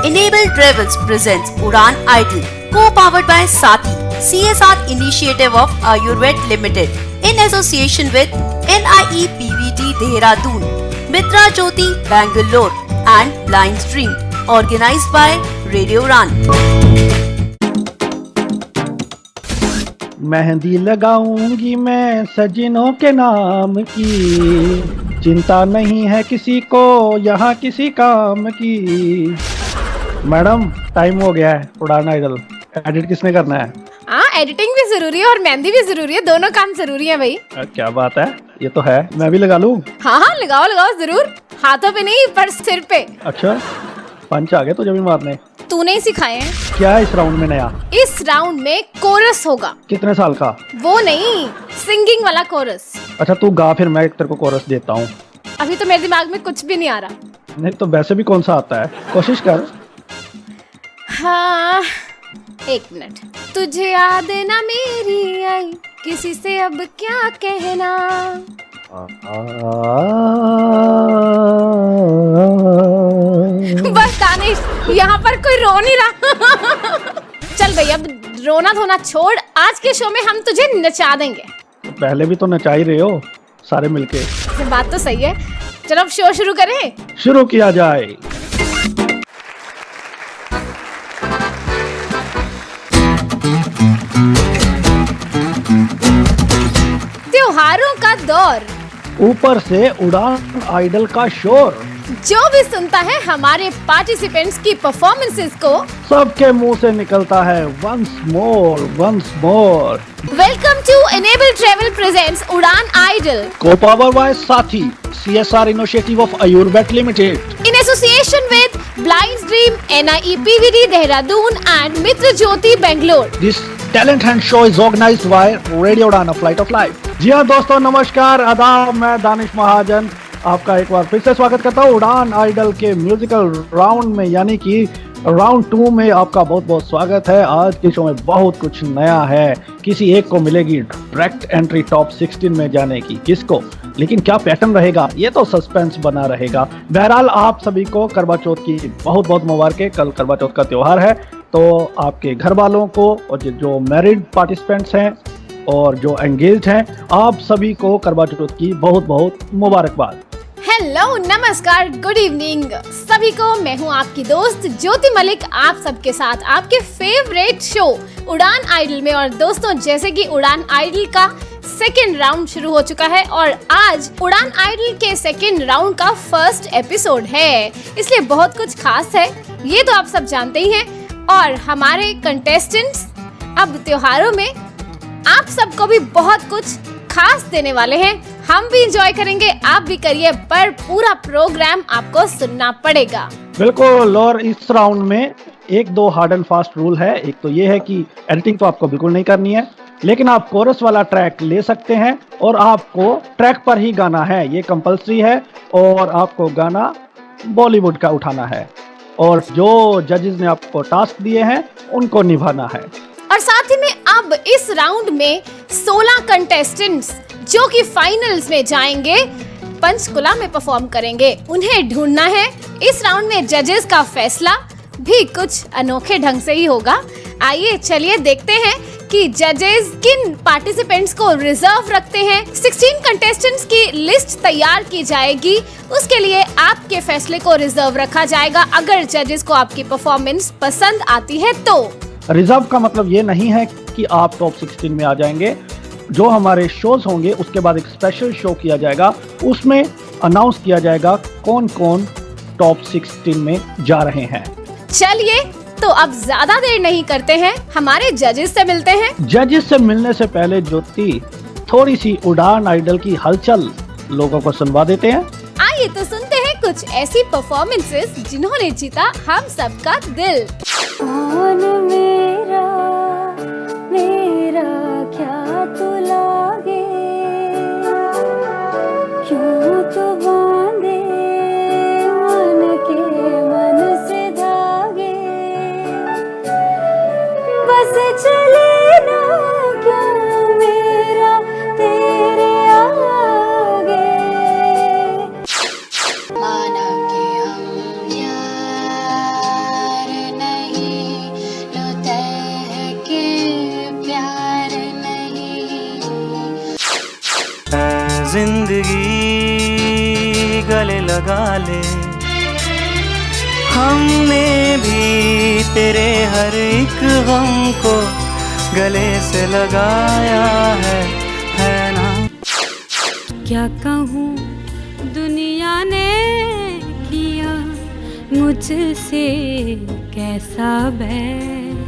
Enable Travels presents Udan Idol, co-powered by Sati, CSR initiative of Ayurved Limited, in association with NIEPVT Dehradun, Mitra Jyoti Bangalore and Blind Stream, organized by Radio Udan. Mehndi लगाऊंगी मैं सजनों के नाम की, चिंता नहीं है किसी को यहाँ किसी काम की। मैडम टाइम हो गया है, उड़ान आइडल एडिट किसने करना है? हाँ, एडिटिंग भी जरूरी है और मेहंदी भी जरूरी है, दोनों काम जरूरी है भाई। क्या बात है, ये तो है। मैं भी लगा लूं? हाँ लगाओ लगाओ जरूर, हाथों पे नहीं पर सिर पे। अच्छा, पंच आ गए तुझे भी मारने? तूने ही सिखाए हैं। क्या है इस राउंड में नया? इस राउंड में कोरस होगा। कितने साल का? वो नहीं, सिंगिंग वाला कोरस। अच्छा तू गा, फिर मैं तेरे को कोरस देता हूँ। अभी तो मेरे दिमाग में कुछ भी नहीं आ रहा। नहीं तो वैसे भी कौन सा आता है, कोशिश कर। हाँ, एक मिनट। तुझे याद ना मेरी आई, किसी से अब क्या कहना। बस दानिश, यहाँ पर कोई रो नहीं रहा। चल भाई, अब रोना धोना छोड़, आज के शो में हम तुझे नचा देंगे। तो पहले भी तो नचा ही रहे हो सारे मिलके। बात तो सही है। चलो अब शो शुरू करें। शुरू किया जाए। त्योहारों का दौर, ऊपर से उड़ान आइडल का शोर, जो भी सुनता है हमारे पार्टिसिपेंट्स की परफॉर्मेंसेस को, सबके मुंह से निकलता है once more once more. Welcome to enable travel presents Udaan idol, co power by Saathi, CSR initiative of Ayurved limited, in association with blind dream, NIEPVT Dehradun and Mitra Jyoti Bangalore. This talent hunt show is organised by radio Udaan, a flight of life. जी हाँ दोस्तों, नमस्कार, आदाब। मैं दानिश महाजन आपका एक बार फिर से स्वागत करता हूँ उड़ान आइडल के म्यूजिकल राउंड में, यानी कि राउंड 2 में आपका बहुत बहुत स्वागत है। आज के शो में बहुत कुछ नया है। किसी एक को मिलेगी डायरेक्ट एंट्री टॉप 16 में जाने की, किसको, लेकिन क्या पैटर्न रहेगा ये तो सस्पेंस बना रहेगा। बहरहाल आप सभी को करवा चौथ की बहुत बहुत मुबारकें। कल करवा चौथ का त्योहार है, तो आपके घर वालों को और जो मैरिड पार्टिसिपेंट्स हैं और जो एंगेज्ड हैं, आप सभी को करवा चौथ की बहुत बहुत मुबारकबाद। हेलो, नमस्कार, गुड इवनिंग सभी को। मैं हूँ आपकी दोस्त ज्योति मलिक, आप सबके साथ आपके फेवरेट शो उड़ान आइडल में। और दोस्तों, जैसे कि उड़ान आइडल का सेकेंड राउंड शुरू हो चुका है और आज उड़ान आइडल के सेकेंड राउंड का फर्स्ट एपिसोड है, इसलिए बहुत कुछ खास है, ये तो आप सब जानते ही हैं। और हमारे कंटेस्टेंट्स अब त्योहारों में आप सबको भी बहुत कुछ खास देने वाले हैं। हम भी एंजॉय करेंगे, आप भी करिए, पर पूरा प्रोग्राम आपको सुनना पड़ेगा। बिल्कुल। और इस राउंड में एक दो हार्ड एंड फास्ट रूल है। एक तो ये है कि एडिटिंग तो आपको बिल्कुल नहीं करनी है, लेकिन आप कोरस वाला ट्रैक ले सकते हैं और आपको ट्रैक पर ही गाना है, ये कंपलसरी है। और आपको गाना बॉलीवुड का उठाना है और जो जजेस ने आपको टास्क दिए हैं उनको निभाना है। और साथ ही में अब इस राउंड में 16 कंटेस्टेंट्स जो कि फाइनल्स में जाएंगे, पंचकुला में परफॉर्म करेंगे, उन्हें ढूंढना है। इस राउंड में जजेस का फैसला भी कुछ अनोखे ढंग से ही होगा। आइए चलिए देखते हैं कि जजेस किन पार्टिसिपेंट्स को रिजर्व रखते हैं। 16 कंटेस्टेंट्स की लिस्ट तैयार की जाएगी, उसके लिए आपके फैसले को रिजर्व रखा जाएगा। अगर जजेस को आपकी परफॉर्मेंस पसंद आती है तो। रिजर्व का मतलब ये नहीं है कि आप टॉप 16 में आ जाएंगे। जो हमारे शोज होंगे उसके बाद एक स्पेशल शो किया जाएगा, उसमें अनाउंस किया जाएगा कौन कौन टॉप 16 में जा रहे हैं। चलिए तो अब ज्यादा देर नहीं करते हैं, हमारे जजेस से मिलते हैं। जजेस से मिलने से पहले ज्योति थोड़ी सी उड़ान आइडल की हलचल लोगों को सुनवा देते हैं। आइए तो सुनते हैं कुछ ऐसी परफॉर्मेंसेस जिन्होंने जीता हम सबका दिल। कौन मेरा मेरा क्या तू लागे, क्यों तू बांधे मन के मन से धागे, बस चले ना क्या मेरा तेरे आगे। माना के हम लगा ले। हमने भी तेरे हर एक गम को गले से लगाया है ना। क्या कहूँ दुनिया ने किया मुझसे कैसा बैर।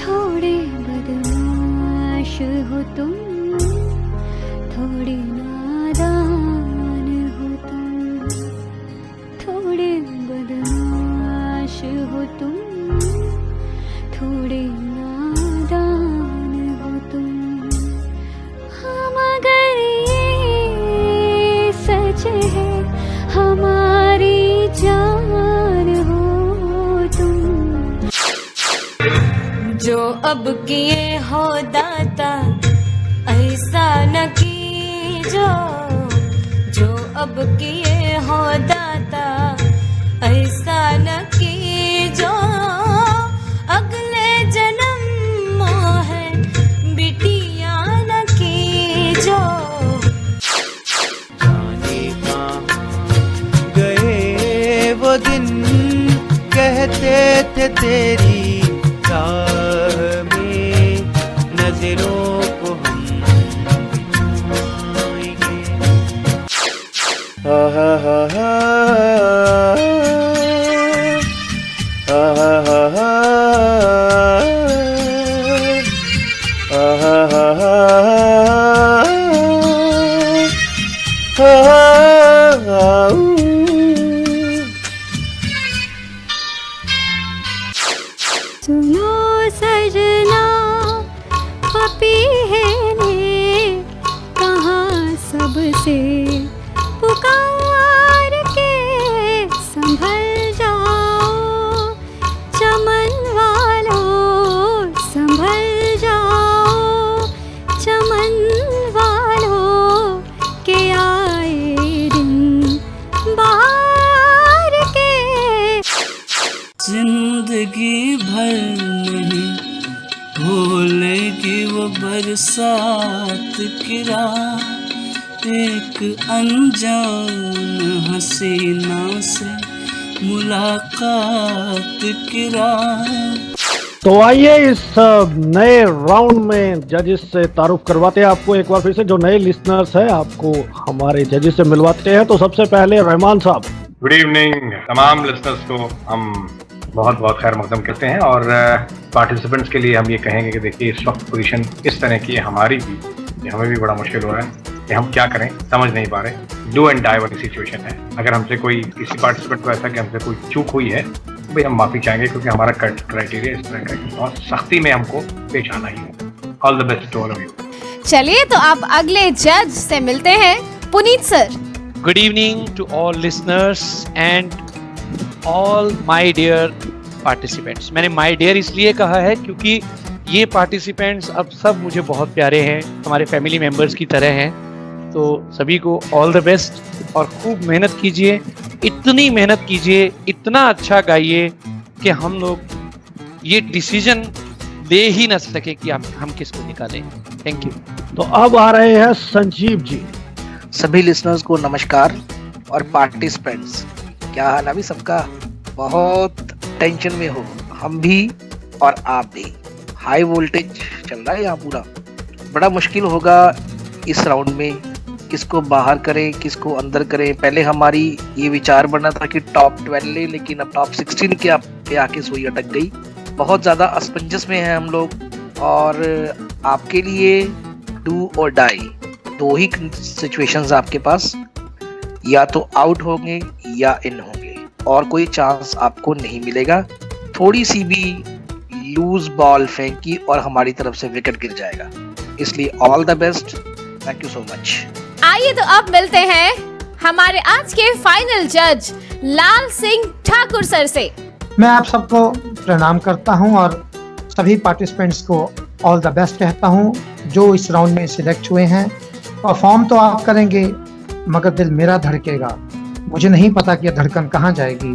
थोड़े बदमाश हो तुम, थोड़े नादान हो तुम, थोड़े बदमाश हो तुम, थोड़े नादान हो तुम। हम अगर ये सच है हमारी जान हो तुम। जो अब किए हो दाता ऐसा न कीजो, जो अब किए हो दाता ऐसा न कीजो। अगले जन्मों है बिटिया न कीजो। जाने कहाँ गए वो दिन, कहते थे तेरी राह में नजरों को हम बिछाएंगे। हा हा हा सुनो सजना पपीहे ने कहाँ सबसे पुकार के संभल जाओ। चमन वालों संभल जाओ, चमन वालों के आए दिन बाहर के। जिंदगी भर नहीं भूलेगी वो बरसात की रात, एक अनजान हसीना से मुलाकात की रात। तो आइए इस नए राउंड में जजेस से तारुफ करवाते हैं आपको एक बार फिर से। जो नए लिसनर्स हैं आपको हमारे जजेस से मिलवाते हैं। तो सबसे पहले रहमान साहब। गुड इवनिंग तमाम लिसनर्स को हम बहुत बहुत खैर मकदम कहते हैं। और पार्टिसिपेंट्स के लिए हम ये कहेंगे कि देखिए इस वक्त पोजीशन इस तरह की है हमारी भी, कि हमें भी बड़ा मुश्किल हो रहा है कि हम क्या करें, समझ नहीं पा रहे। डू एंड डाई वाली सिचुएशन है। अगर हमसे कोई किसी पार्टिसिपेंट को ऐसा कि हमसे कोई चूक हुई है तो भाई हम माफ़ी चाहेंगे, क्योंकि हमारा क्राइटेरिया इस तरह का है, बहुत सख्ती में हमको पेश आना ही है। All the best to all of you. चलिए तो अब अगले जज से मिलते हैं। Puneet sir. Good evening to all listeners and all my dear participants. मैंने my dear इसलिए कहा है क्योंकि ये participants अब सब मुझे बहुत प्यारे हैं, हमारे family members की तरह हैं। तो सभी को all the best और खूब मेहनत कीजिए, इतनी मेहनत कीजिए, इतना अच्छा गाइए कि हम लोग ये डिसीजन दे ही ना सके कि हम किसको निकालें। Thank you. तो अब आ रहे हैं संजीव जी। सभी लिसनर्स को नमस्कार और पार्टिसिपेंट्स, क्या हाल अभी सबका? बहुत टेंशन में हो, हम भी और आप भी। हाई वोल्टेज चल रहा है यहाँ पूरा। बड़ा मुश्किल होगा इस राउंड में, किसको बाहर करें किसको अंदर करें। पहले हमारी ये विचार बना था कि टॉप 12 ले, लेकिन अब टॉप 16 के पे आके सुई अटक गई। बहुत ज़्यादा असमंजस में हैं हम लोग और आपके लिए डू और डाई दो ही सिचुएशंस आपके पास, या तो आउट होंगे या इन होंगे और कोई चांस आपको नहीं मिलेगा। थोड़ी सी भी लूज बॉल फेंकी और हमारी तरफ से विकेट गिर जाएगा, इसलिए all the best, thank you so much. आइए तो अब मिलते हैं हमारे आज के फाइनल जज लाल सिंह ठाकुर सर से। मैं आप सबको प्रणाम करता हूं और सभी पार्टिसिपेंट्स को ऑल द बेस्ट कहता हूं जो इस राउंड में सिलेक्ट हुए हैं। परफॉर्म तो आप करेंगे मगर दिल मेरा धड़केगा, मुझे नहीं पता कि यह धड़कन कहाँ जाएगी।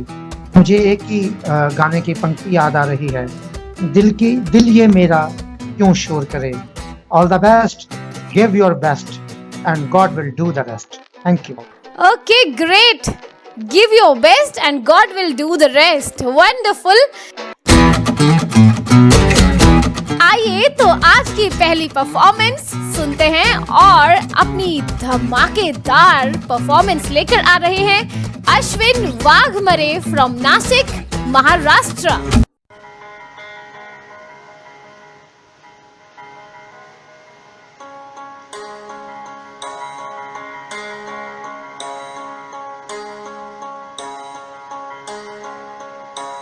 मुझे एक ही गाने की पंक्ति याद आ रही है, दिल ये मेरा क्यों शोर करे। All the best, give your best and God will do the rest. Thank you. Okay, great. Give your best and God will do the rest. Wonderful. आइए तो आज की पहली परफॉर्मेंस सुनते हैं और अपनी धमाकेदार परफॉर्मेंस लेकर आ रहे हैं अश्विन वाघमरे फ्रॉम नासिक, महाराष्ट्र।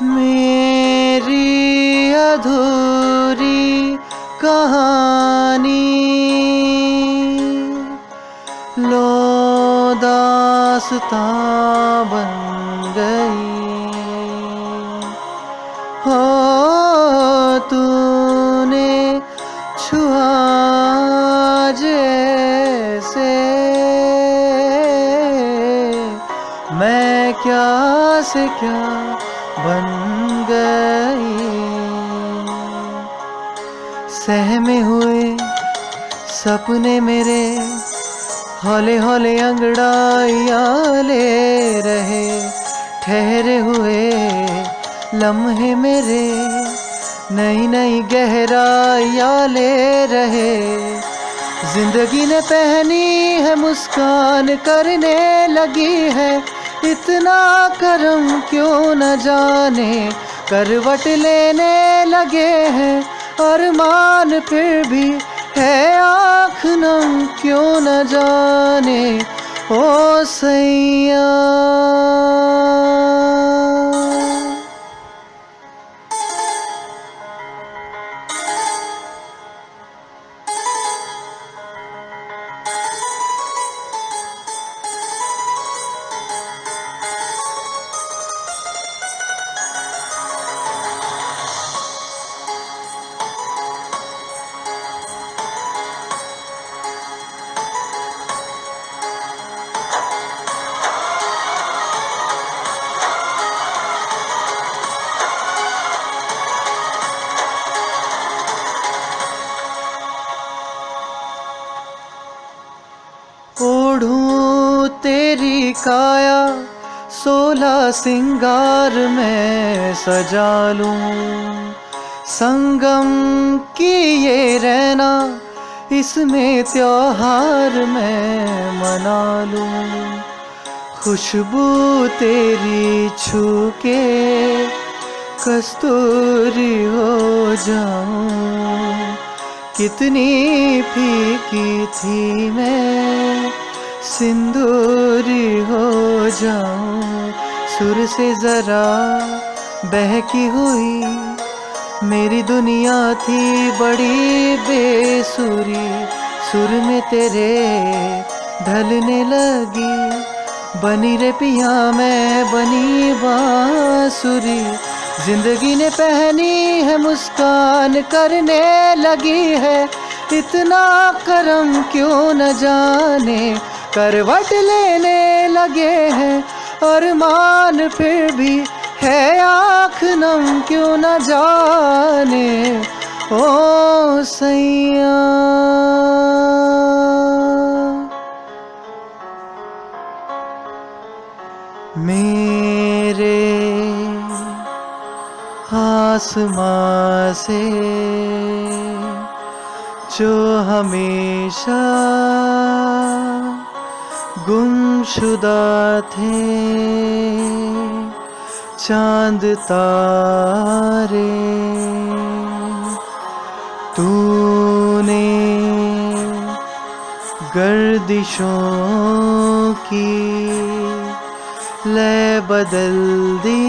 मेरी अधूरी कहानी लो दास्तां बन गई हो, तूने छुआ जैसे मैं क्या से क्या बन गई। सहमे हुए सपने मेरे हौले हौले अंगड़ाइयाँ ले रहे, ठहरे हुए लम्हे मेरे नई नई गहराइयाँ ले रहे। जिंदगी ने पहनी है मुस्कान, करने लगी है इतना करम क्यों न जाने, करवट लेने लगे हैं अरमान फिर भी है आँख नम क्यों न जाने ओ सैया। ओढ़ूं तेरी काया 16 सिंगार में सजा लूं, संगम की ये रहना इसमें त्योहार में मना लूं। खुशबू तेरी छू के कस्तूरी हो जाऊं, कितनी फीकी थी मैं सिंदूरी हो जाऊं। सुर से जरा बहकी हुई मेरी दुनिया थी बड़ी बेसुरी, सुर में तेरे ढलने लगी बनी रे पिया मैं बनी बांसुरी। जिंदगी ने पहनी है मुस्कान, करने लगी है इतना करम क्यों न जाने, करवट लेने लगे हैं अरमान फिर भी है आँख नम क्यों न जाने ओ सैया। मेरे आसमां से जो हमेशा गुमशुदा थे चांद तारे, तूने गर्दिशों की लय बदल दी,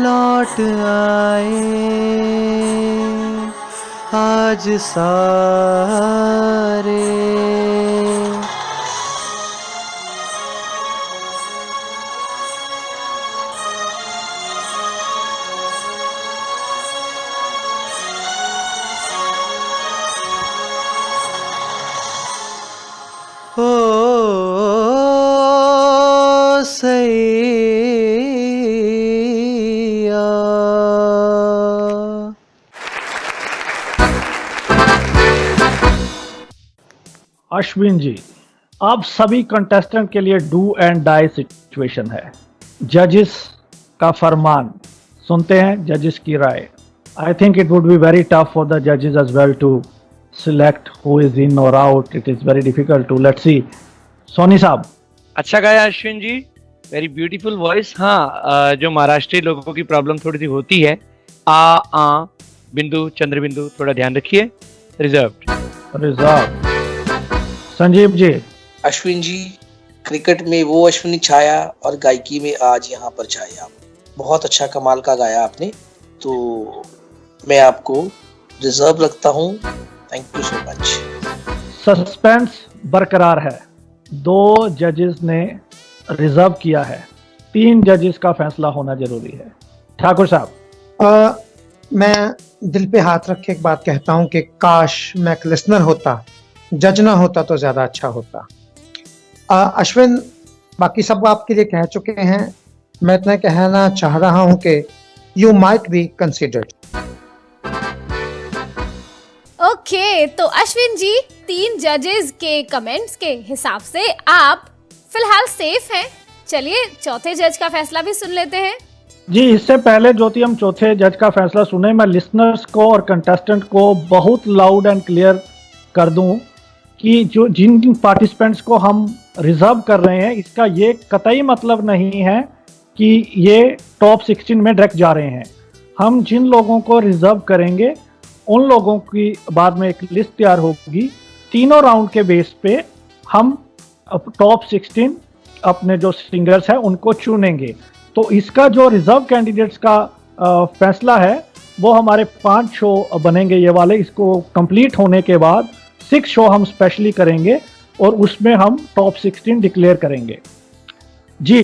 लौट आए आज सारे। ओ सैया। अश्विन जी, अब सभी कंटेस्टेंट के लिए डू एंड डाई सिचुएशन है। जजेस का फरमान सुनते हैं, जजेस की राय। I think it would be very tough for the जजेस as well to select who is in और out. It is very difficult to let's see. Soni साहब, अच्छा गाया Ashwin ji, very beautiful voice. हाँ, जो महाराष्ट्रीय लोगों की प्रॉब्लम थोड़ी सी होती है, आ बिंदु चंद्र बिंदु, थोड़ा ध्यान रखिए। रिजर्व। संजीव जी। अश्विन जी, क्रिकेट में वो अश्विनी छाया और गायकी में आज यहाँ पर छाया। बहुत अच्छा कमाल का गाया आपने, तो मैं आपको रिजर्व रखता हूँ। Thank you so much. Suspense बरकरार है। 2 जजेस ने रिजर्व किया है, 3 जजेस का फैसला होना जरूरी है। ठाकुर साहब। मैं दिल पे हाथ रख के एक बात कहता हूँ कि काश मैं एक लिसनर होता, जज ना होता तो ज्यादा अच्छा होता। अश्विन, बाकी सब आपके लिए कह चुके हैं, मैं इतना कहना चाह रहा हूँ कि you might be considered. Okay, तो अश्विन जी, 3 जजेस के कमेंट्स के हिसाब से आप फिलहाल सेफ हैं। चलिए चौथे जज का फैसला भी सुन लेते हैं। जी, इससे पहले ज्योति हम चौथे जज का फैसला सुने, मैं लिसनर्स को और कंटेस्टेंट को बहुत लाउड एंड क्लियर कर दूं कि जो जिन पार्टिसिपेंट्स को हम रिजर्व कर रहे हैं, इसका ये कतई मतलब नहीं है कि ये टॉप 16 में डायरेक्ट जा रहे हैं। हम जिन लोगों को रिजर्व करेंगे उन लोगों की बाद में एक लिस्ट तैयार होगी। तीनों राउंड के बेस पे हम टॉप 16 अपने जो सिंगर्स हैं उनको चुनेंगे। तो इसका जो रिजर्व कैंडिडेट्स का फैसला है वो हमारे 5 शो बनेंगे ये वाले। इसको कंप्लीट होने के बाद 6 शो हम स्पेशली करेंगे और उसमें हम टॉप 16 डिक्लेयर करेंगे। जी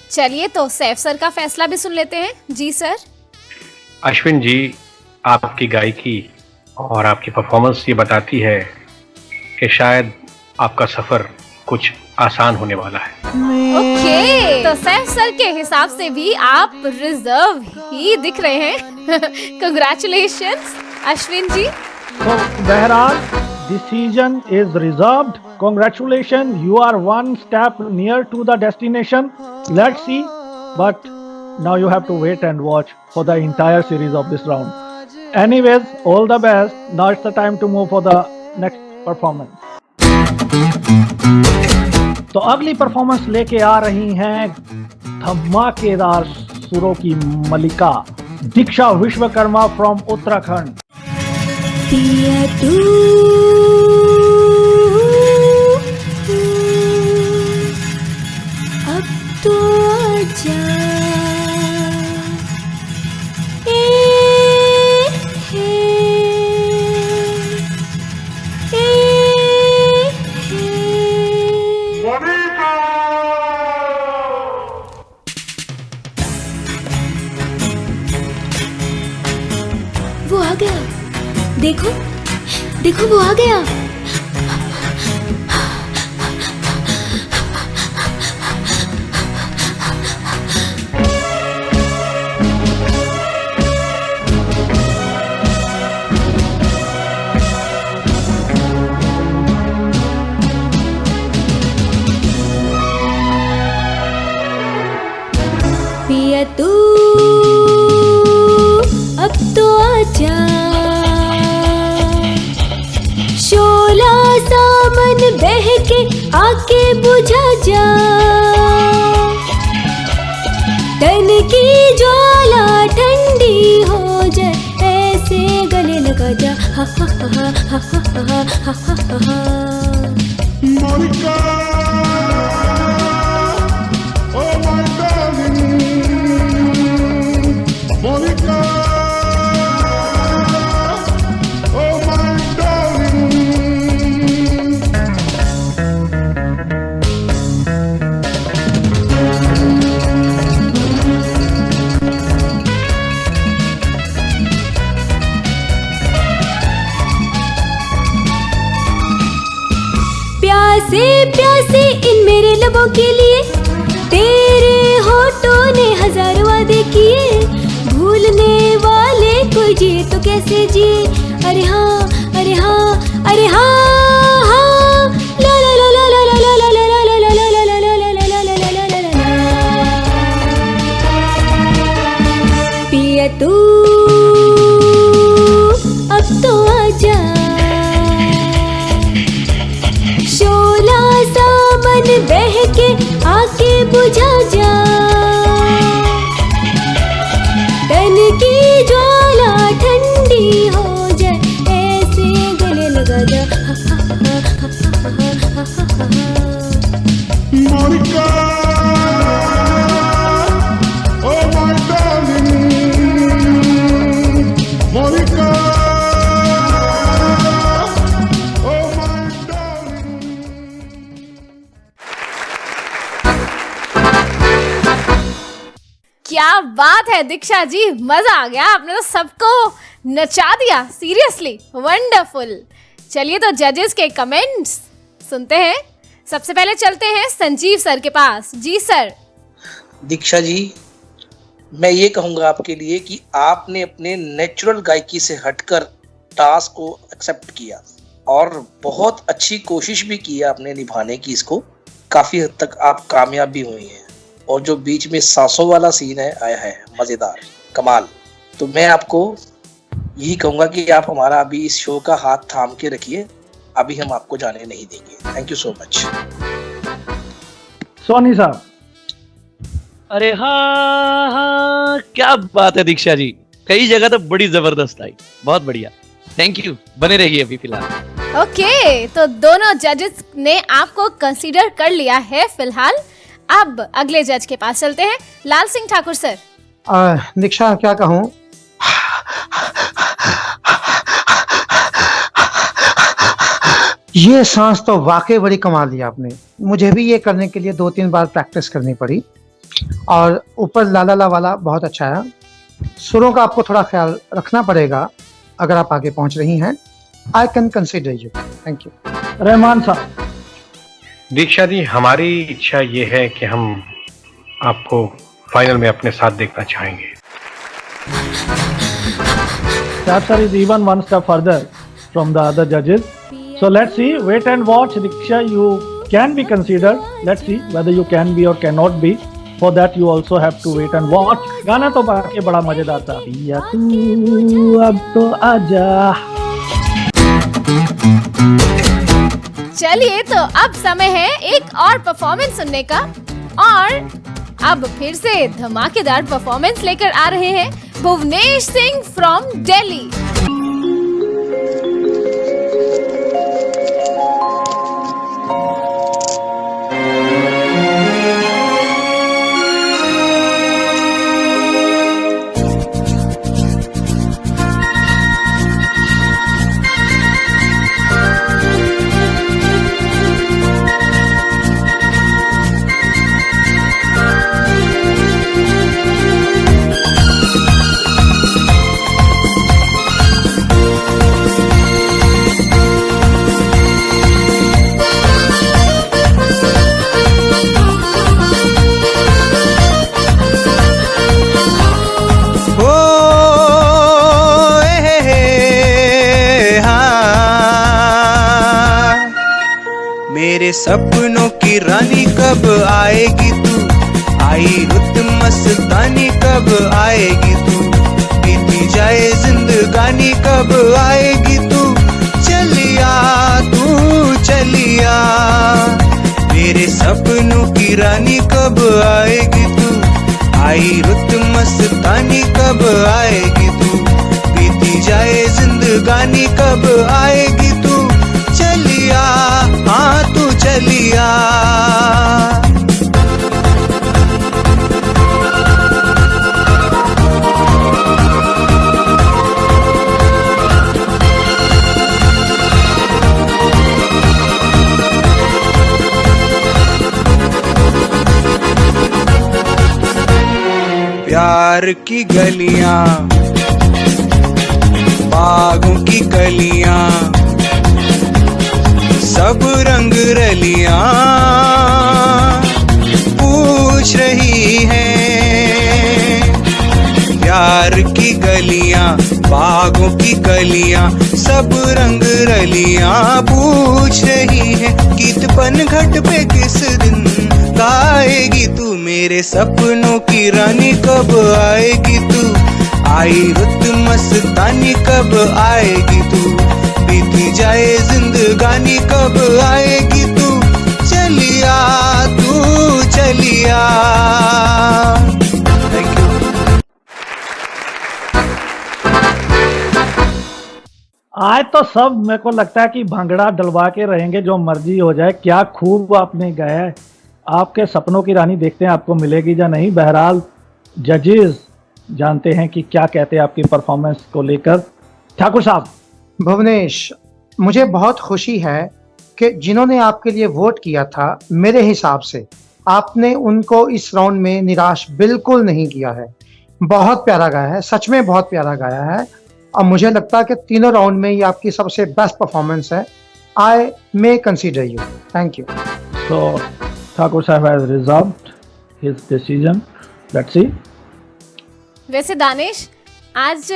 चलिए, तो सैफ सर का फैसला भी सुन लेते हैं। जी सर। अश्विन जी, आपकी गायकी और आपकी परफॉर्मेंस ये बताती है कि शायद आपका सफर कुछ आसान होने वाला है। ओके, तो सैफ सर के हिसाब से भी आप रिजर्व ही दिख रहे हैं। कंग्रेचुलेशंस अश्विन जी। तो बहरहाल decision is reserved. Congratulations, you are one step near to the destination. Let's see, but now you have to wait and watch for the entire series of this round. Anyways, all the best. Now it's the time to move for the next performance. तो अगली performance लेके आ रही हैं धमाकेदार सुरों की मलिका दीक्षा Vishwakarma from Uttarakhand. पिया तू अब तो आजा, वो आ गया। देखो देखो, वो आ गया। पिया तू अब तो आजा, शोला सामन बह के आके बुझा जा, तन की ज्वाला ठंडी हो जाए, ऐसे गले लगा जा। हा हा हा हा हा हा हा हा। प्यासे प्यासे इन मेरे लबों के लिए, तेरे होठों ने 1000 वादे किए, भूलने वाले कोई जिए तो कैसे जिए। अरे हाँ अरे हाँ अरे हाँ हाँ, ला ला ला ला ला ला आजा तू, अब तो आजा। शोला सा मन बहके आके बुझा जा, तन की ज्वाला ठंडी हो जाए, ऐसे गले लगा जा। Monica, oh my darling, Monica, oh my darling. क्या बात है दीक्षा जी, मजा आ गया, आपने तो सबको नचा दिया। Seriously wonderful. चलिए तो जजेस के कमेंट्स सुनते हैं। सबसे पहले चलते हैं संजीव सर के पास। जी सर। दीक्षा जी, मैं ये कहूँगा आपके लिए कि आपने अपने नेचुरल गायकी से हटकर टास्क को एक्सेप्ट किया और बहुत अच्छी कोशिश भी की आपने निभाने की इसको। काफ़ी हद तक आप कामयाब भी हुई हैं और जो बीच में सांसों वाला सीन है आया है मज़ेदार, कमाल। तो मैं आपको यही कहूँगा कि आप हमारा अभी इस शो का हाथ थाम के रखिए, अभी हम आपको जाने नहीं देंगे। Thank you so much. Soni साहब। अरे हाँ, क्या बात है दीक्षा जी, कई जगह तो बड़ी जबरदस्त आई, बहुत बढ़िया, थैंक यू, बने रहिए अभी फिलहाल। ओके, तो दोनों जजेस ने आपको कंसीडर कर लिया है फिलहाल। अब अगले जज के पास चलते हैं। लाल सिंह ठाकुर सर। दीक्षा क्या कहूँ, ये सांस तो वाकई बड़ी कमाल दी आपने। मुझे भी ये करने के लिए 2-3 बार प्रैक्टिस करनी पड़ी और ऊपर ला ला ला वाला बहुत अच्छा है। सुरों का आपको थोड़ा ख्याल रखना पड़ेगा अगर आप आगे पहुंच रही हैं। I can consider you. Thank you. Rahman साहब। दीक्षा जी, हमारी इच्छा ये है कि हम आपको फाइनल में अपने साथ देखना चाहेंगे। That sir is even one step further from the other judges. So let's see, wait and watch. Diksha, you can be considered. Let's see whether you can be or cannot be. For that you also have to wait and watch. गाना तो बाकी बड़ा मजेदार था। पिया तू अब तो आजा। चलिए तो अब समय है एक और परफॉर्मेंस सुनने का, और अब फिर से धमाकेदार परफॉर्मेंस लेकर आ रहे हैं भुवनेश सिंह फ्रॉम दिल्ली। मेरे सपनों की रानी कब आएगी तू, आई रुत मस्तानी कब आएगी तू, बीती जाए जिंदगानी कब आएगी तू, चलिया तू चलिया। मेरे सपनों की रानी कब आएगी तू, आई रुत मस्तानी कब आएगी तू, बीती जाए जिंदगानी कब आएगी तू, चलिया हाँ तू चलिया। प्यार की गलियां, बागों की कलियां, सब रंग रलियां पूछ रही हैं। प्यार की गलियां, बागों की कलियां, सब रंग रलियां पूछ रही हैं। गीत पन घट पे किस दिन गाएगी तू, मेरे सपनों की रानी कब आएगी तू, आई रुत मस्तानी कब आएगी तू, बीती जाए जिंदगानी कब आएगी तू, चलिया तू चलिया। Thank you. आज तो सब मेरे को लगता है कि भंगड़ा डलवा के रहेंगे, जो मर्जी हो जाए। क्या खूब आपने गाया है। आपके सपनों की रानी देखते हैं आपको मिलेगी या नहीं। बहरहाल जजेस जानते हैं कि क्या कहते हैं आपकी परफॉर्मेंस को लेकर। ठाकुर साहब। भुवनेश, मुझे बहुत खुशी है कि जिन्होंने आपके लिए वोट किया था, मेरे हिसाब से आपने उनको इस राउंड में निराश बिल्कुल नहीं किया है। बहुत प्यारा गाया है, सच में बहुत प्यारा गाया है। और मुझे लगता है कि तीनों राउंड में ये आपकी सबसे बेस्ट परफॉर्मेंस है। I may consider you. Thank you. So Thakur Sahib has reserved his decision. Let's see. वैसे दानिश, आज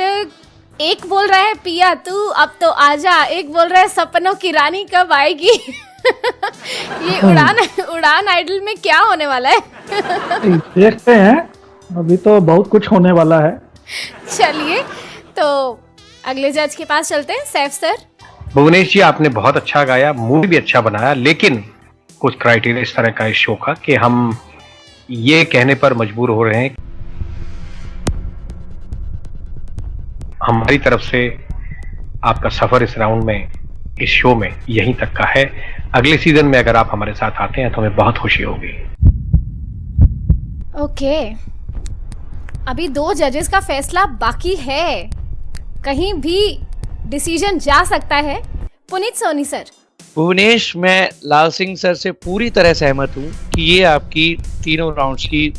एक बोल रहा है पिया तू अब तो आजा, एक बोल रहा है सपनों की रानी कब आएगी। ये उड़ान आइडल में क्या होने वाला है? देखते हैं, अभी तो बहुत कुछ होने वाला है। चलिए तो अगले जज के पास चलते हैं। सैफ सर। भुवनेश जी, आपने बहुत अच्छा गाया, मूवी भी अच्छा बनाया, लेकिन कुछ क्राइटेरिया इस तरह का इस शो का कि हम ये कहने पर मजबूर हो रहे हैं हमारी तरफ से आपका सफर इस राउंड में, इस शो में यहीं तक का है। अगले सीजन में अगर आप हमारे साथ आते हैं तो हमें बहुत खुशी होगी। ओके, अभी 2 जजेस का फैसला बाकी है, कहीं भी डिसीजन जा सकता है। पुनीत सोनी सर। भुवनेश, मैं लाल सिंह सर से पूरी तरह सहमत हूँ कि ये आपकी तीनों राउंड्स की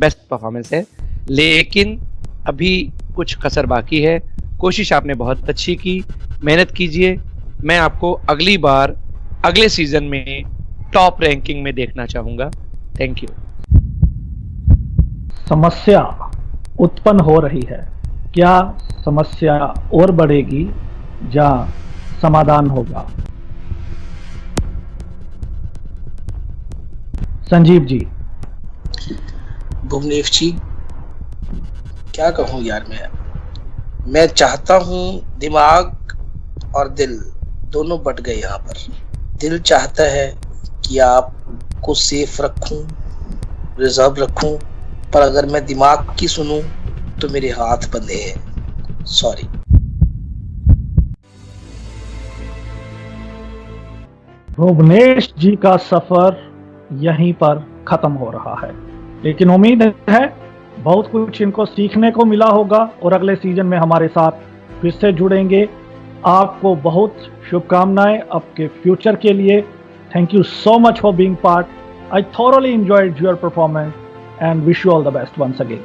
बेस्ट परफॉर्मेंस है, लेकिन अभी कुछ कसर बाकी है। कोशिश आपने बहुत अच्छी की, मेहनत कीजिए। मैं आपको अगली बार अगले सीजन में टॉप रैंकिंग में देखना चाहूँगा। Thank you. समस्या उत्पन्न हो रही है, क्या समस्या और बढ़ेगी या समाधान होगा? संजीव जी। भुवनेश जी, क्या कहूँ यार, मैं चाहता हूँ दिमाग और दिल दोनों बट गए यहाँ पर। दिल चाहता है कि आपको सेफ रखूं, रिजर्व रखूं, पर अगर मैं दिमाग की सुनूं तो मेरे हाथ बंधे हैं। सॉरी। भुवनेश जी का सफर यहीं पर खत्म हो रहा है, लेकिन उम्मीद है बहुत कुछ इनको सीखने को मिला होगा और अगले सीजन में हमारे साथ फिर से जुड़ेंगे। आपको बहुत शुभकामनाएं आपके फ्यूचर के लिए। Thank you so much for being part. I thoroughly enjoyed your performance and wish you all the best once अगेन।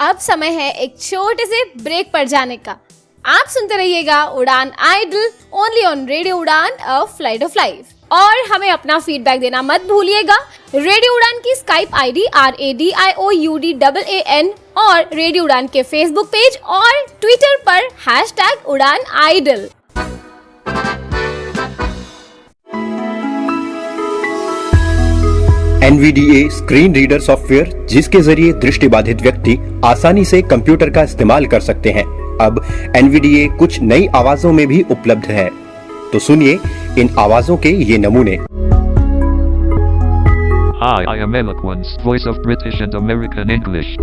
अब समय है एक छोटे से ब्रेक पर जाने का। आप सुनते रहिएगा उड़ान idol only on radio Udaan, a flight of life. और हमें अपना फीडबैक देना मत भूलिएगा। रेडियो उड़ान की स्काइप आईडी RADIOUDAAN और रेडियो उड़ान के फेसबुक पेज और ट्विटर पर #उड़ानआइडल। NVDA स्क्रीन रीडर सॉफ्टवेयर, जिसके जरिए दृष्टिबाधित व्यक्ति आसानी से कंप्यूटर का इस्तेमाल कर सकते हैं, अब NVDA कुछ नई आवाजों में भी उपलब्ध है। तो सुनिए इन आवाजों के ये नमूने। Hi, I am Eloquence, voice of British and American English.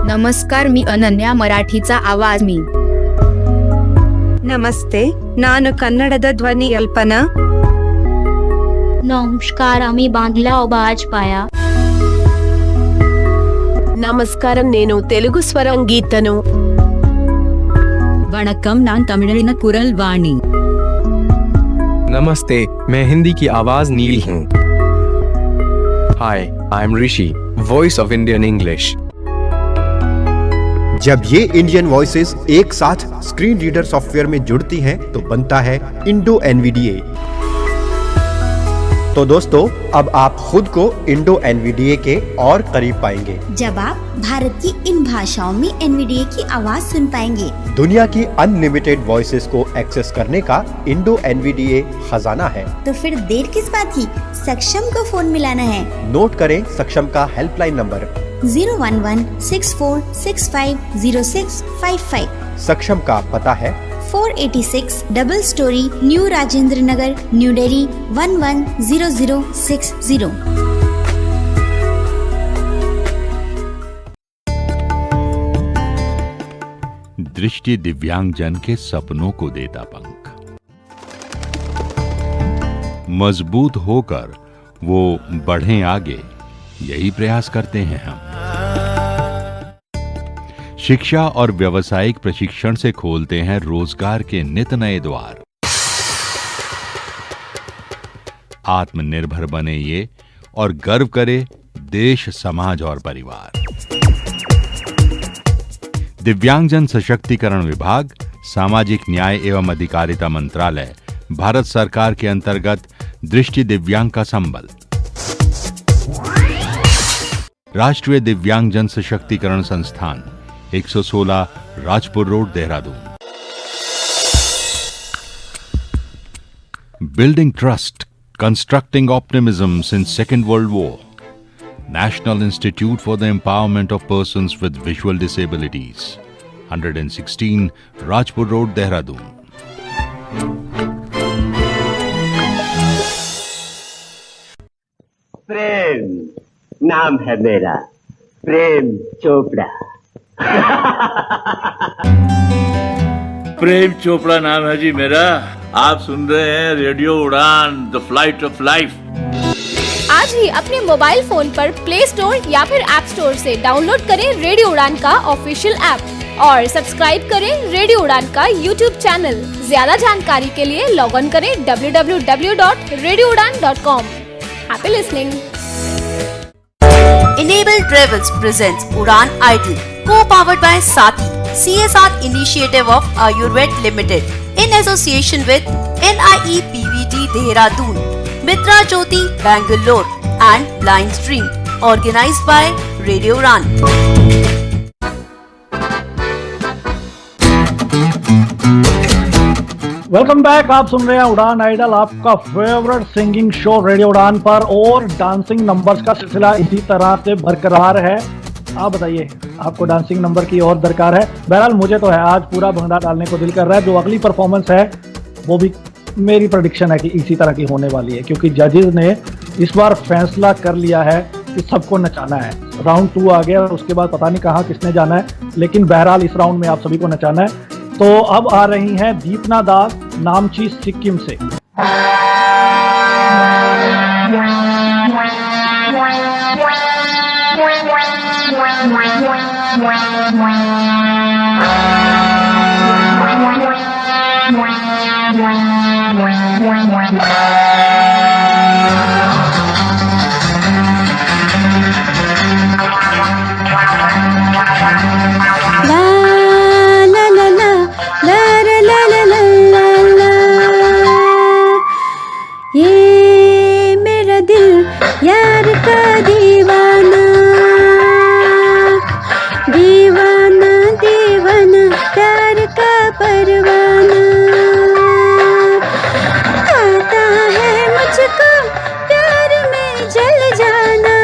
नमस्कार, मी अनन्या, मराठीचा आवाज मी. ನಮಸ್ತೆ, ನಾನು ಕನ್ನಡದ ಧ್ವನಿ ಅಲ್ಪನಾ. नमस्कार, आम्ही बांधला आवाज पाया. నమస్కారం, నేను తెలుగు స్వరం గీతను. वणक्कम, नान तमिलिन कुरल वाणी. नमस्ते, मैं हिंदी की आवाज नील हूँ. Hi, I am Rishi, voice of Indian English. जब ये इंडियन वॉइसेस एक साथ स्क्रीन रीडर सॉफ्टवेयर में जुड़ती हैं तो बनता है इंडो NVDA। तो दोस्तों, अब आप खुद को इंडो NVDA के और करीब पाएंगे जब आप भारत की इन भाषाओं में NVDA की आवाज सुन पाएंगे। दुनिया की अनलिमिटेड वॉइसेस को एक्सेस करने का इंडो NVDA खजाना है। तो फिर देर किस बात की, सक्षम को फोन मिलाना है। नोट करें सक्षम का हेल्पलाइन नंबर 01164650655। सक्षम का पता है 486 double storey new Rajendra Nagar, new Delhi 110060। दृष्टि दिव्यांगजन के सपनों को देता पंख। मजबूत होकर वो बढ़ें आगे, यही प्रयास करते हैं हम। शिक्षा और व्यावसायिक प्रशिक्षण से खोलते हैं रोजगार के नित नए द्वार। आत्मनिर्भर बने ये और गर्व करे देश, समाज और परिवार। दिव्यांगजन सशक्तिकरण विभाग, सामाजिक न्याय एवं अधिकारिता मंत्रालय, भारत सरकार के अंतर्गत दृष्टि दिव्यांग का संबल। राष्ट्रीय दिव्यांगजन सशक्तिकरण संस्थान, 116 Rajpur road, Dehradun. Building trust, constructing optimism since second world war. National Institute for the Empowerment of Persons with Visual Disabilities, 116 Rajpur Road, Dehradun. प्रेम नाम है मेरा, प्रेम चोपड़ा। प्रेम चोपड़ा नाम है जी मेरा। आप सुन रहे हैं रेडियो उड़ान, द फ्लाइट ऑफ लाइफ। आज ही अपने मोबाइल फोन पर प्ले स्टोर या फिर ऐप स्टोर से डाउनलोड करें रेडियो उड़ान का ऑफिशियल ऐप और सब्सक्राइब करें रेडियो उड़ान का यूट्यूब चैनल। ज्यादा जानकारी के लिए लॉग ऑन करें www.radioudan.com। Happy listening. Enable Travels presents Udan Idol, co-powered by Sati, CSR initiative of Ayurved Limited, in association with NIE PVT Dehradun, Mitra Jyoti Bangalore and Blind Stream, organized by Radio Udan. Welcome back. आप सुन रहे हैं उड़ान idol, आपका favourite singing show radio उड़ान पर, और dancing numbers का सिलसिला इसी तरह से बरकरार है। आप बताइए, आपको डांसिंग नंबर की और दरकार है? बहरहाल मुझे तो है, आज पूरा भंगड़ा डालने को दिल कर रहा है। जो अगली परफॉर्मेंस है वो भी मेरी प्रेडिक्शन है कि इसी तरह की होने वाली है, क्योंकि जजेस ने इस बार फैसला कर लिया है कि सबको नचाना है। राउंड 2 आ गया और उसके बाद पता नहीं कहाँ किसने जाना है, लेकिन बहरहाल इस राउंड में आप सभी को नचाना है। तो अब आ रही हैं दीपना दास, नामची सिक्किम से। यार का दीवाना, दीवाना दीवाना, प्यार का परवाना। आता है मुझको प्यार में जल जाना,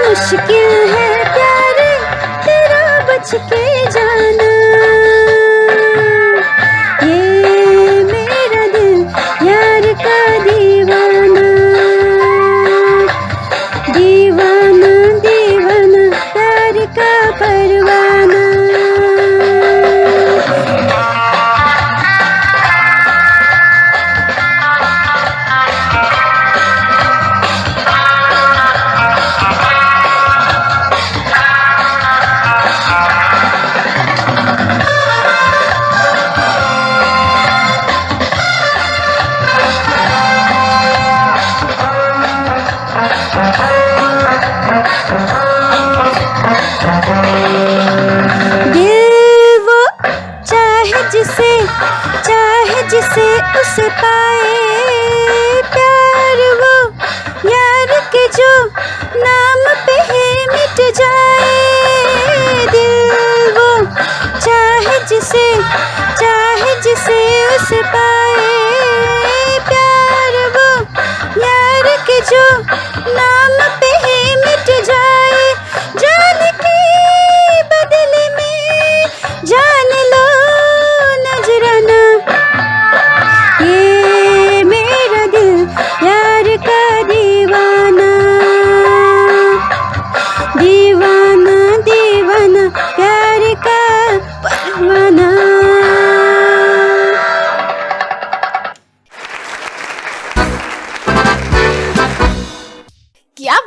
मुश्किल है प्यार तेरा बच के जाना। ये मेरा दिल यार का दीवाना, दीवाना दीवाना, प्यार का परवाना। चाहे जिसे उसे पाए, प्यार वो यार के जो नाम पे ही मिट जाए। दिल वो चाहे जिसे उसे पाए, प्यार वो यार के जो नाम पे ही मिट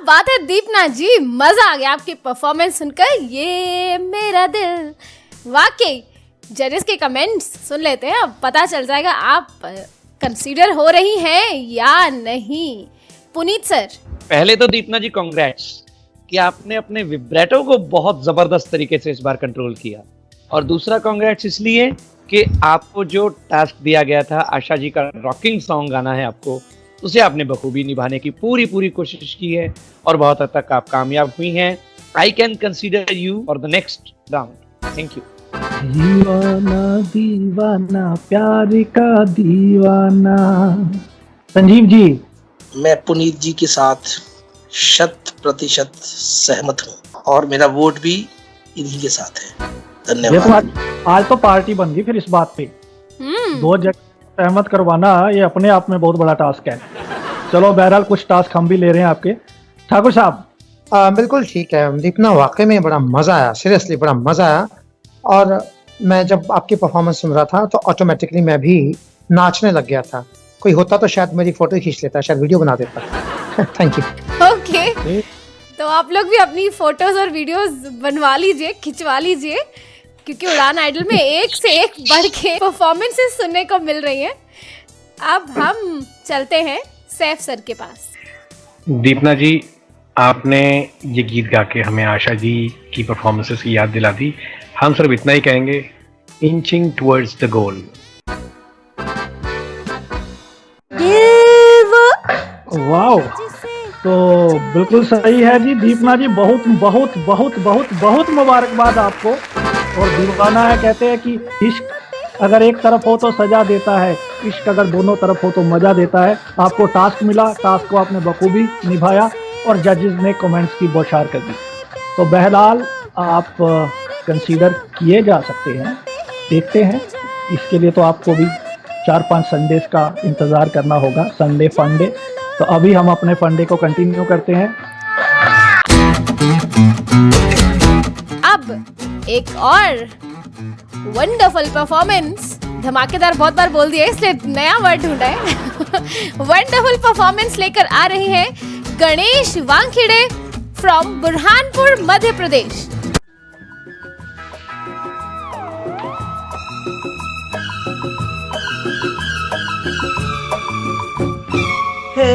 बात है दीपना जी, मजा आ गया आपकी परफॉर्मेंस सुनकर। ये मेरा दिल, वाकई जजेस के कमेंट्स सुन लेते हैं, अब पता चल जाएगा आप कंसीडर हो रही हैं या नहीं। पुनीत सर, पहले तो दीपना जी कांग्रेट्स कि आपने अपने विब्रेटो को बहुत जबरदस्त तरीके से इस बार कंट्रोल किया, और दूसरा कांग्रेट्स इसलिए कि आपको जो टास्क दिया गया था आशा जी का रॉकिंग सॉन्ग गाना है आपको, उसे आपने बखूबी निभाने की पूरी कोशिश की है और बहुत हद तक आप कामयाब हुई हैं। I can consider you for the next round. Thank you. दीवाना दीवाना प्यार का दीवाना। संजीव जी, मैं पुनीत जी के साथ 100% सहमत हूँ और मेरा वोट भी इन्हीं के साथ है। धन्यवाद। आज तो पार्टी बन गई फिर इस बात पे। 2 जगह सहमत करवाना ये अपने आप में बहुत बड़ा टास्क है। चलो बहरहाल कुछ टास्क हम भी ले रहे हैं आपके। ठाकुर साहब, बिल्कुल ठीक है दीपना, वाकई में बड़ा मजा आया, सीरियसली बड़ा मजा आया। और मैं जब आपकी परफॉर्मेंस सुन रहा था तो ऑटोमेटिकली मैं भी नाचने लग गया था। कोई होता तो शायद मेरी फोटो खींच लेता, शायद वीडियो बना देता। Thank you. ओके, तो आप लोग भी अपनी फोटोज और वीडियोस बनवा लीजिए, खिंचवा लीजिए, क्योंकि उड़ान आइडल में एक से एक बढ़ के परफॉर्मेंसेस सुनने को मिल रही हैं। अब हम चलते हैं सैफ सर के पास। दीपना जी, आपने ये गीत गा के हमें आशा जी की परफॉर्मेंसेस की याद दिला दी। हम सिर्फ इतना ही कहेंगे, inching towards the goal. Wow, तो बिल्कुल सही है जी दीपना जी, बहुत बहुत बहुत बहुत बहुत मुबारकबाद आपको। और दीवाना है, कहते हैं कि इश्क अगर एक तरफ हो तो सजा देता है, इश्क अगर दोनों तरफ हो तो मजा देता है। आपको टास्क मिला, टास्क को आपने बखूबी निभाया और जजेस ने कमेंट्स की बौछार कर दी। तो बहरहाल आप कंसीडर किए जा सकते हैं। देखते हैं, इसके लिए तो आपको भी 4-5 संडेज का इंतज़ार करना होगा, संडे फंडे। तो अभी हम अपने फंडे को कंटिन्यू करते हैं। अब एक और वंडरफुल परफॉर्मेंस, धमाकेदार बहुत बार बोल दिया इसलिए नया वर्ड ढूंढा है। वंडरफुल परफॉर्मेंस लेकर आ रही हैं गणेश वानखेड़े फ्रॉम बुरहानपुर, मध्य प्रदेश। हे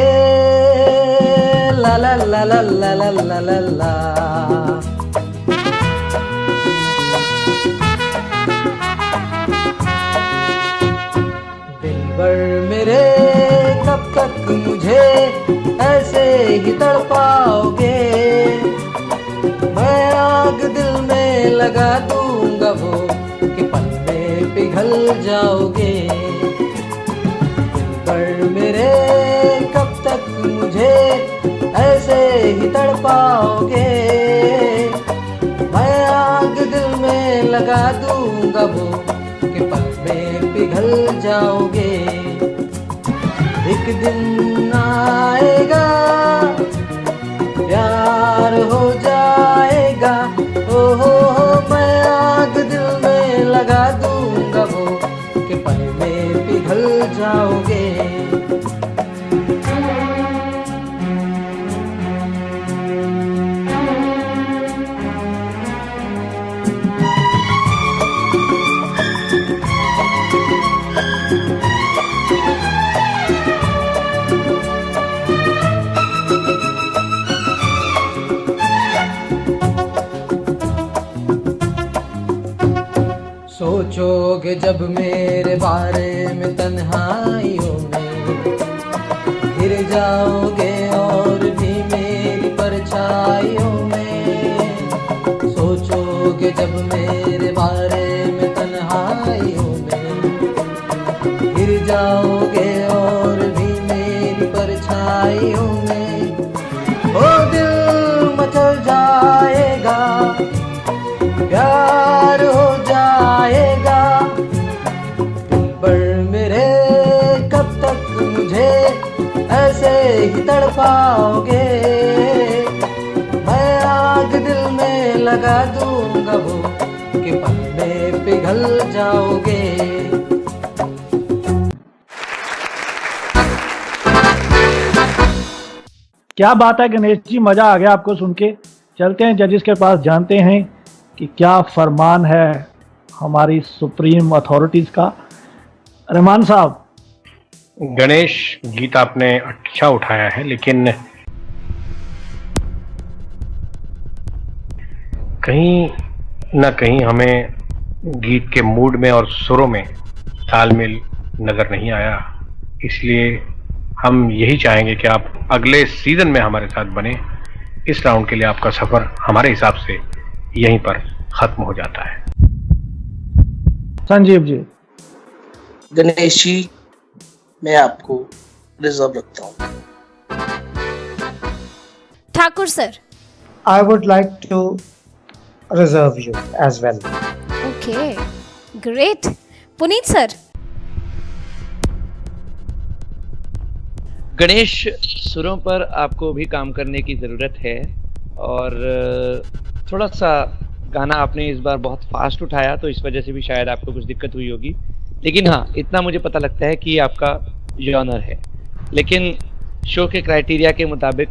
ला ला ला ला ला ला ला ला ला, दिलबर मेरे कब तक मुझे ऐसे ही तड़पाओगे। मैं आग दिल में लगा दूंगा वो कि पल में पिघल जाओगे। दिलबर मेरे कब तक मुझे ऐसे ही तड़पाओगे। मैं आग दिल में लगा दूंगा वो कि पल में पिघल जाओगे। एक दिन आएगा प्यार हो जाएगा, ओ हो मैं आग दिल में लगा दूंगा वो कि पल में पिघल जाओगे। सोचोगे जब मेरे बारे में तन्हाइयों में, गिर जाओगे और भी मेरी परछाइयों में। सोचोगे जब मेरे बारे में तन्हाइयों में, गिर जाओगे और भी मेरी परछाइयों में। ओ दिल मचल जाएगा, प्यार हो जाएगा। पर मेरे कब तक मुझे ऐसे ही तड़पाओगे। मैं आग दिल में लगा दूंगा वो कि पल में पिघल जाओगे। क्या बात है गणेश जी, मजा आ गया आपको सुन के। चलते हैं जजेस के पास, जानते हैं कि क्या फरमान है हमारी सुप्रीम अथॉरिटीज का। रहमान साहब। गणेश, गीत आपने अच्छा उठाया है, लेकिन कहीं ना कहीं हमें गीत के मूड में और सुरों में तालमेल नजर नहीं आया। इसलिए हम यही चाहेंगे कि आप अगले सीजन में हमारे साथ बने। इस राउंड के लिए आपका सफर हमारे हिसाब से यहीं पर खत्म हो जाता है। संजीव जी। गणेश जी, मैं आपको रिजर्व रखता हूँ। Thakur sir. I would like to reserve you as well. Okay, great. Puneet sir. Ganesh, सुरों पर आपको भी काम करने की ज़रूरत है और थोड़ा सा गाना आपने इस बार बहुत फास्ट उठाया, तो इस वजह से भी शायद आपको कुछ दिक्कत हुई होगी। लेकिन हाँ, इतना मुझे पता लगता है कि आपका जॉनर है। लेकिन शो के क्राइटेरिया के मुताबिक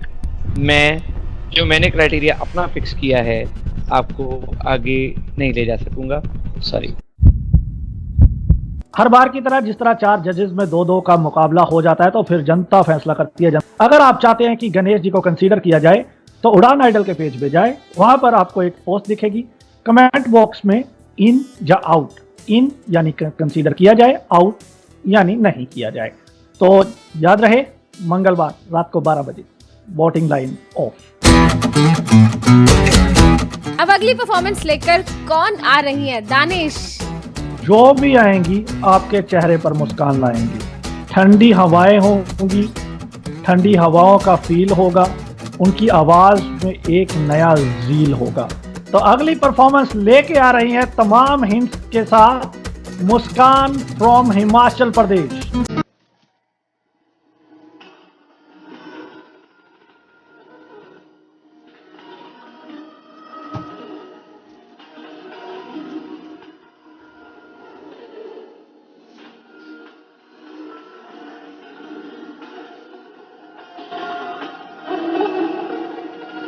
मैंने क्राइटेरिया अपना फिक्स किया है, आपको आगे नहीं ले जा सकूंगा, सॉरी। हर बार की तरह जिस तरह 4 जजेस में 2-2 का मुकाबला हो जाता है, तो फिर जनता फैसला करती है। अगर आप चाहते हैं कि गणेश जी को कंसीडर किया जाए तो उड़ान आइडल के पेज पे जाए, वहां पर आपको एक पोस्ट दिखेगी, कमेंट बॉक्स में इन या आउट, इन यानी कंसीडर किया जाए, आउट यानी नहीं किया जाए। तो याद रहे, मंगलवार रात को 12 बजे वोटिंग लाइन ऑफ। अब अगली परफॉर्मेंस लेकर कौन आ रही है? दानिश। जो भी आएंगी आपके चेहरे पर मुस्कान लाएंगी। ठंडी हवाएं होंगी, ठंडी हवाओं का फील होगा, उनकी आवाज में एक नया जील होगा। तो अगली परफॉर्मेंस लेके आ रही है तमाम हिंट्स के साथ मुस्कान फ्रॉम हिमाचल प्रदेश।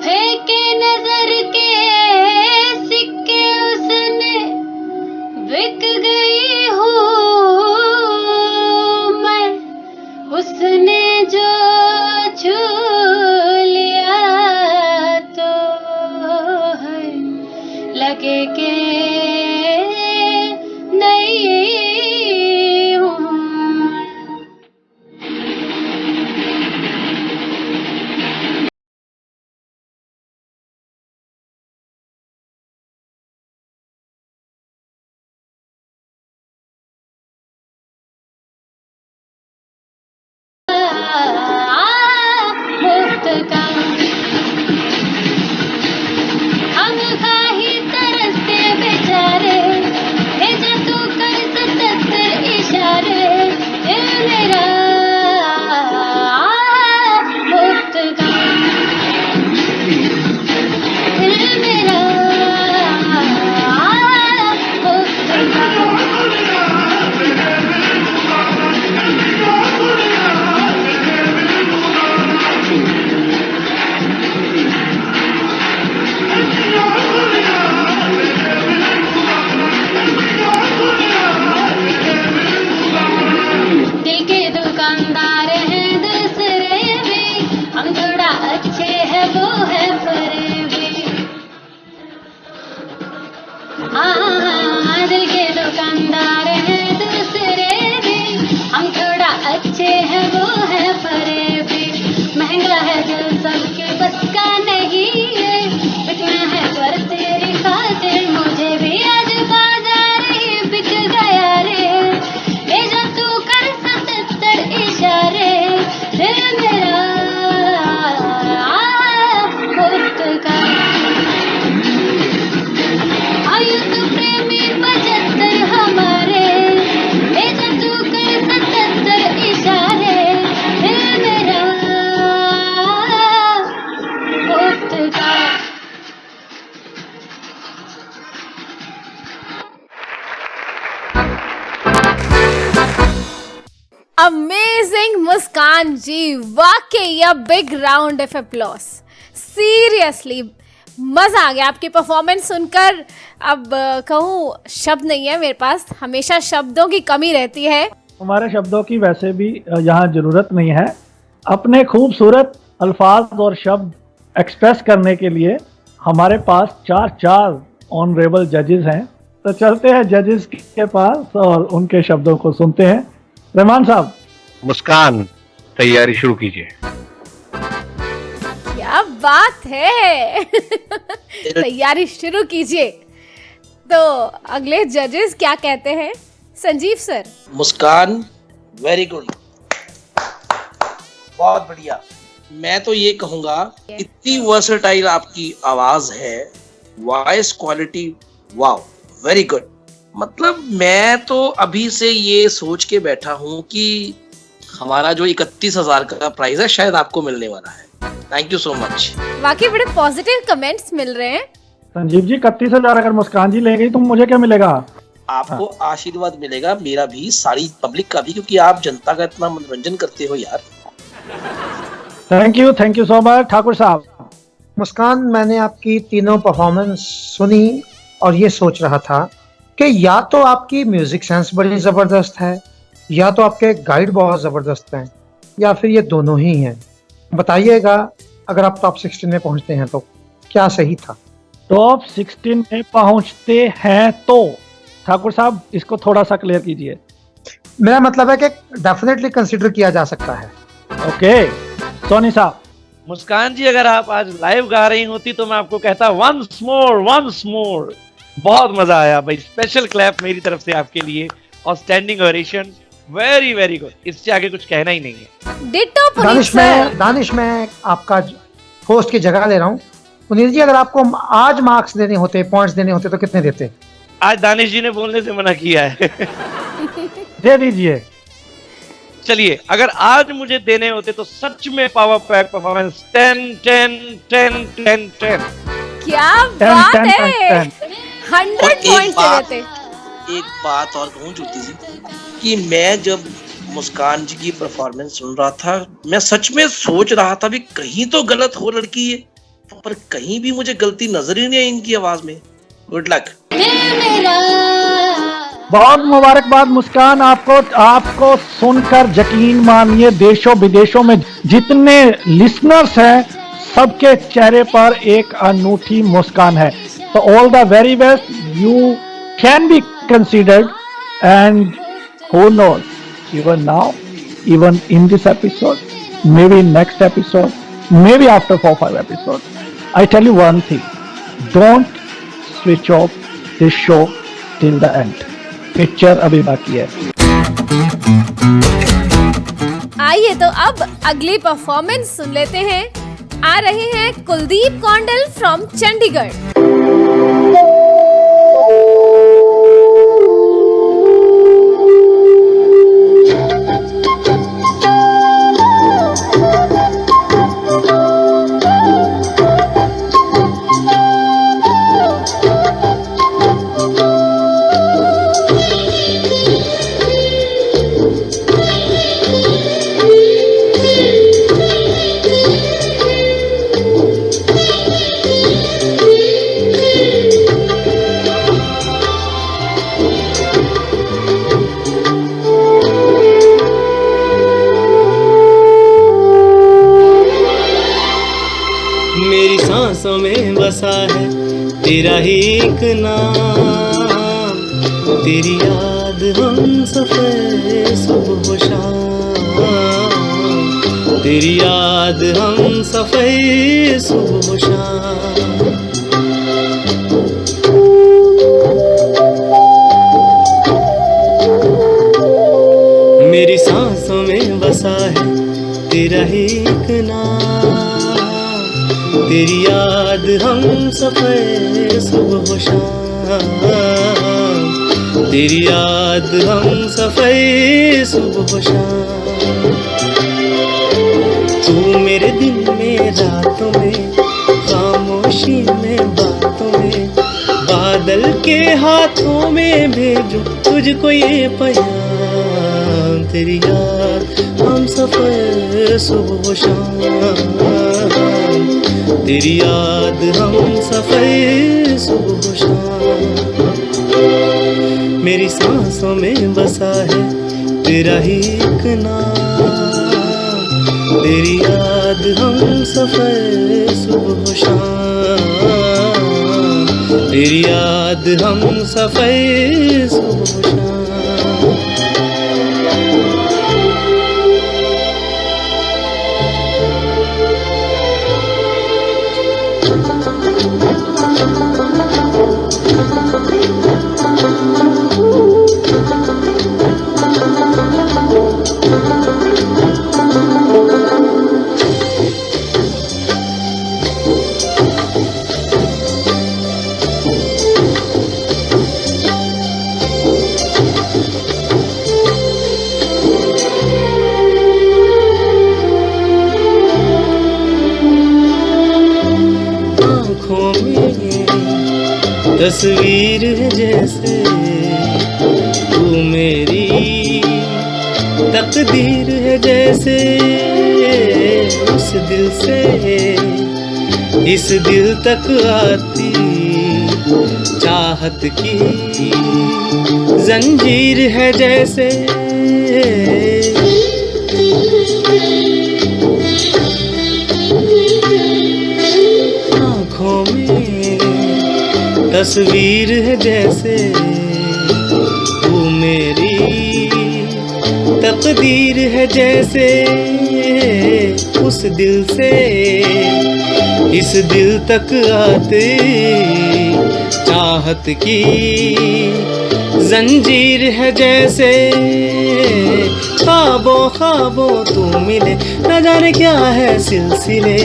फेंके नजर के सिक्के उसने, बिक गई हूँ मैं, उसने जो छू लिया तो है लगे के नहीं हूँ। मुफ्त का हम काहे तरसते बेचारे, भेजा तू कर 77 इशारे, दिल मेरा मुफ्त का, दिल मेरा मुफ्त का। दिल के दुकानदार हैं दूसरे भी, हम थोड़ा अच्छे हैं वो है फरेबी। हाँ, दिल के दुकानदार हैं दूसरे भी, हम थोड़ा अच्छे हैं वो है फरेबी। महंगा है दिल सबके बस का नहीं है, बिकना है पर तेरी खातिर मुझे भी आज बाजार ही बिक गया रे। भेजा तू कर 77 इशारे, दिल मेरा जी, वाकई a big round of applause. Seriously मजा आ गया आपकी परफॉर्मेंस सुनकर। अब कहूँ शब्द नहीं है मेरे पास, हमेशा शब्दों की कमी रहती है। हमारे शब्दों की वैसे भी यहाँ जरूरत नहीं है। अपने खूबसूरत अल्फाज और शब्द एक्सप्रेस करने के लिए हमारे पास चार ऑनरेबल जजेस हैं। तो चलते हैं जजेस के पास और उनके शब्दों को सुनते हैं। रहमान साहब। मुस्कान, तैयारी शुरू कीजिए। क्या बात है। तैयारी शुरू कीजिए। तो अगले जजेस क्या कहते हैं? संजीव सर। मुस्कान, वेरी गुड, बहुत बढ़िया। मैं तो ये कहूंगा, इतनी वर्सेटाइल आपकी आवाज है, voice quality, wow, very good. मतलब मैं तो अभी से ये सोच के बैठा हूँ कि हमारा जो 31,000 का प्राइस है शायद आपको मिलने वाला है। Thank you so much. वाकई बड़े पॉजिटिव कमेंट्स मिल रहे हैं। संजीव जी, 31,000 अगर मुस्कान जी ले गई तो मुझे क्या मिलेगा? आपको आशीर्वाद मिलेगा, मेरा भी, सारी पब्लिक का भी, क्योंकि आप जनता का इतना मनोरंजन करते हो यार। Thank you so much. Thakur साहब। मुस्कान, मैंने आपकी तीनों परफॉर्मेंस सुनी और ये सोच रहा था कि या तो आपकी म्यूजिक सेंस बड़ी जबरदस्त है, या तो आपके गाइड बहुत जबरदस्त हैं, या फिर ये दोनों ही हैं। बताइएगा, अगर आप टॉप 16 में पहुंचते हैं तो क्या सही था? टॉप 16 में पहुंचते हैं तो ठाकुर साहब इसको थोड़ा सा क्लियर कीजिए। मेरा मतलब है कि डेफिनेटली कंसीडर किया जा सकता है। ओके, सोनी साहब। मुस्कान जी, अगर आप आज लाइव गा रही होती तो मैं आपको कहता वंस मोर। बहुत मजा आया भाई, स्पेशल क्लैप मेरी तरफ से आपके लिए और standing ovation, very very good. इससे आगे कुछ कहना ही नहीं है। Ditto Puneet sir. दानिश, मैं आपका होस्ट की जगह ले रहा हूँ। पुनीत जी, अगर आपको आज मार्क्स देने होते, पॉइंट्स देने होते तो कितने देते? आज दानिश जी ने बोलने से मना किया है। दे दीजिए। चलिए, अगर आज मुझे देने होते तो सच में पावर पैक परफॉर्मेंस 10। क्या बात है, 100 पॉइंट देते। एक बात और कहूँ ज्योति जी, कि मैं जब मुस्कान जी की परफॉर्मेंस सुन रहा था, मैं सच में सोच रहा था भी कहीं तो गलत हो लड़की है, पर कहीं भी मुझे गलती नजर ही नहीं आई इनकी आवाज में। Good luck. बहुत मुबारकबाद मुस्कान आपको सुनकर यकीन मानिए देशों विदेशों में जितने लिसनर्स हैं सबके चेहरे पर एक अनूठी मुस्कान है। तो all the very best, you can be considered and who knows, even now, even in this episode, maybe next episode, maybe after 4-5 episodes. I tell you one thing, don't switch off this show till the end. Picture अभी बाकी है। आइए तो अब अगली performance सुन लेते हैं। आ रहे हैं कुलदीप कौंडल फ्रॉम चंडीगढ़। में बसा है तेरा ही एक नाम, तेरी याद हम सफर सुबह शाम, तेरी याद हम सफर सुबह शाम। मेरी सांसों में बसा है तेरा ही एक नाम, तेरी याद हम सफर सुबह शाम, तेरी याद हम सफर सुबह शाम। तू मेरे दिन में रातों में, खामोशी में बातों में, बादल के हाथों में भेजूं तुझको ये पैगाम, तेरी याद हम सफर सुबह शाम, तेरी याद हम सफर सुबह शाम। मेरी सांसों में बसा है तेरा ही एक नाम, तेरी याद हम सफर सुबह शाम, तेरी याद हम सफर सुबह शाम। तस्वीर है जैसे तू मेरी, तकदीर है जैसे उस दिल से इस दिल तक आती चाहत की जंजीर है जैसे। आँखों में तस्वीर है जैसे तू मेरी, तकदीर है जैसे उस दिल से इस दिल तक आते चाहत की जंजीर है जैसे। ख्वाबों ख्वाबों तू मिले न जाने क्या है सिलसिले,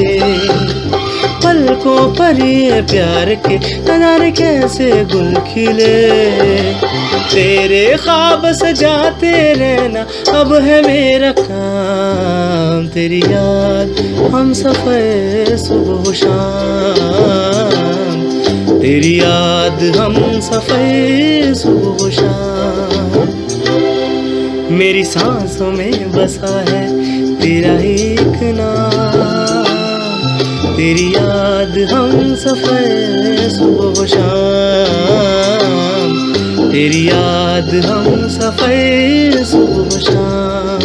पलकों पर ये प्यार के न जाने कैसे गुल खिले। तेरे ख्वाब सजाते रहना अब है मेरा काम, तेरी याद हम सफर सुबह शाम, तेरी याद हम सफर सुबह शाम। मेरी सांसों में बसा है तेरा एक नाम, तेरी याद हम सफर सुबह शाम, तेरी याद हम सफर सुबह शाम।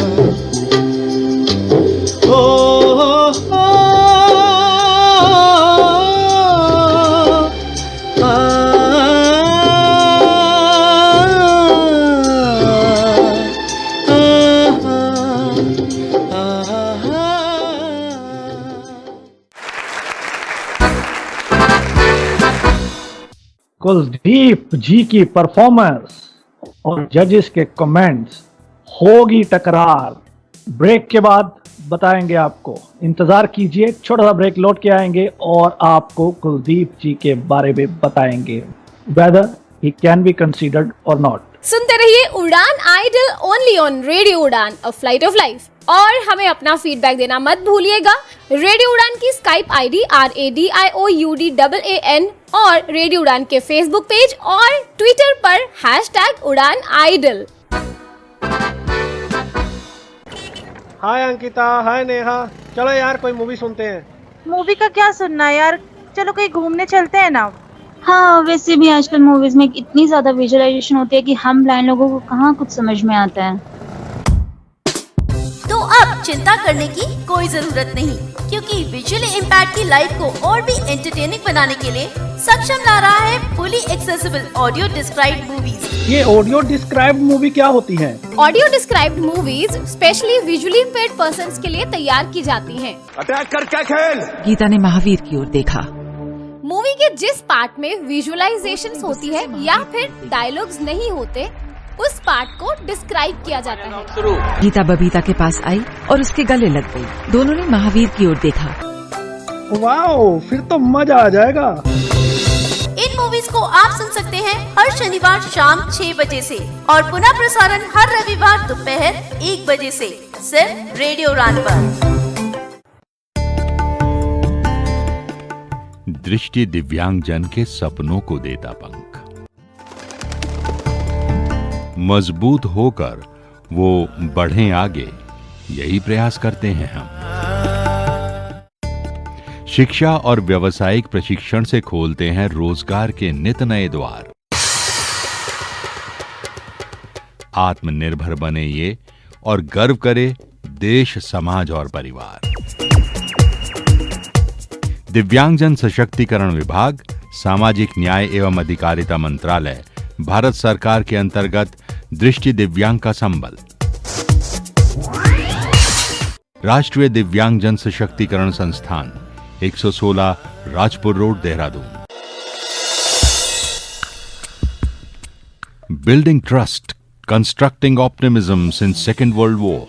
कुलदीप जी की परफॉर्मेंस और जजेस के कमेंट्स, होगी टकरार। ब्रेक के बाद बताएंगे आपको, इंतजार कीजिए, छोटा सा ब्रेक लौट के आएंगे और आपको कुलदीप जी के बारे में बताएंगे, weather he can be considered और नॉट। सुनते रहिए उड़ान idol only on radio Udaan a flight of life, और हमें अपना फीडबैक देना मत भूलिएगा। रेडियो उड़ान की स्काइप आईडी RADIOUDAAN और रेडियो उड़ान के फेसबुक पेज और ट्विटर पर #उड़ान आइडल। हाय अंकिता, हाय नेहा, चलो यार कोई मूवी सुनते हैं। मूवी का क्या सुनना है यार, चलो कहीं घूमने चलते हैं ना। हाँ, वैसे भी आजकल मूवीज में इतनी ज्यादा विजुअलाइजेशन होती है कि हम ब्लाइंड लोगों को कहाँ कुछ समझ में आता है। तो अब चिंता करने की कोई जरूरत नहीं, क्योंकि विजुअली इम्पैक्ट की लाइफ को और भी एंटरटेनिंग बनाने के लिए सक्षम ला रहा है fully accessible audio described movies. ये ऑडियो डिस्क्राइब्ड मूवी क्या होती है? Audio described movies specially visually impaired persons के लिए तैयार की जाती हैं। अटैक कर क्या खेल। गीता ने महावीर की ओर देखा। मूवी के जिस पार्ट में विजुअलाइजेशंस होती है या फिर डायलॉग्स नहीं होते, उस पार्ट को डिस्क्राइब किया जाता है। गीता बबीता के पास आई और उसके गले लग गई। दोनों ने महावीर की ओर देखा। वाओ, फिर तो मजा आ जाएगा। इन मूवीज को आप सुन सकते हैं हर शनिवार शाम 6 बजे से और पुनः प्रसारण हर रविवार दोपहर 1 बजे से सिर्फ रेडियो उड़ान पर। दृष्टि दिव्यांगजन के सपनों को देता पंख, मजबूत होकर वो बढ़ें आगे, यही प्रयास करते हैं हम। शिक्षा और व्यावसायिक प्रशिक्षण से खोलते हैं रोजगार के नित नए द्वार। आत्मनिर्भर बने ये और गर्व करे देश, समाज और परिवार। दिव्यांगजन सशक्तिकरण विभाग, सामाजिक न्याय एवं अधिकारिता मंत्रालय, भारत सरकार के अंतर्गत दृष्टि दिव्यांग का संबल। राष्ट्रीय दिव्यांगजन सशक्तिकरण संस्थान, 116 Rajpur road, Dehradun. Building trust, constructing optimism since Second World War.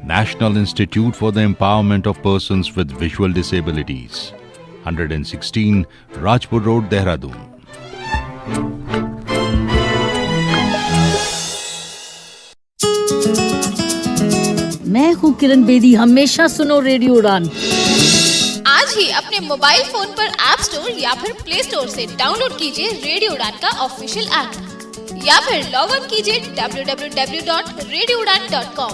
National Institute for the Empowerment of Persons with Visual Disabilities, 116 Rajpur Road, Dehradun. मैं हूँ किरण बेदी, हमेशा सुनो रेडियो उड़ान। आज ही अपने मोबाइल फोन पर ऐप स्टोर या फिर प्ले स्टोर से डाउनलोड कीजिए रेडियो उड़ान का ऑफिशियल ऐप या फिर लॉग इन कीजिए www.radioudan.com।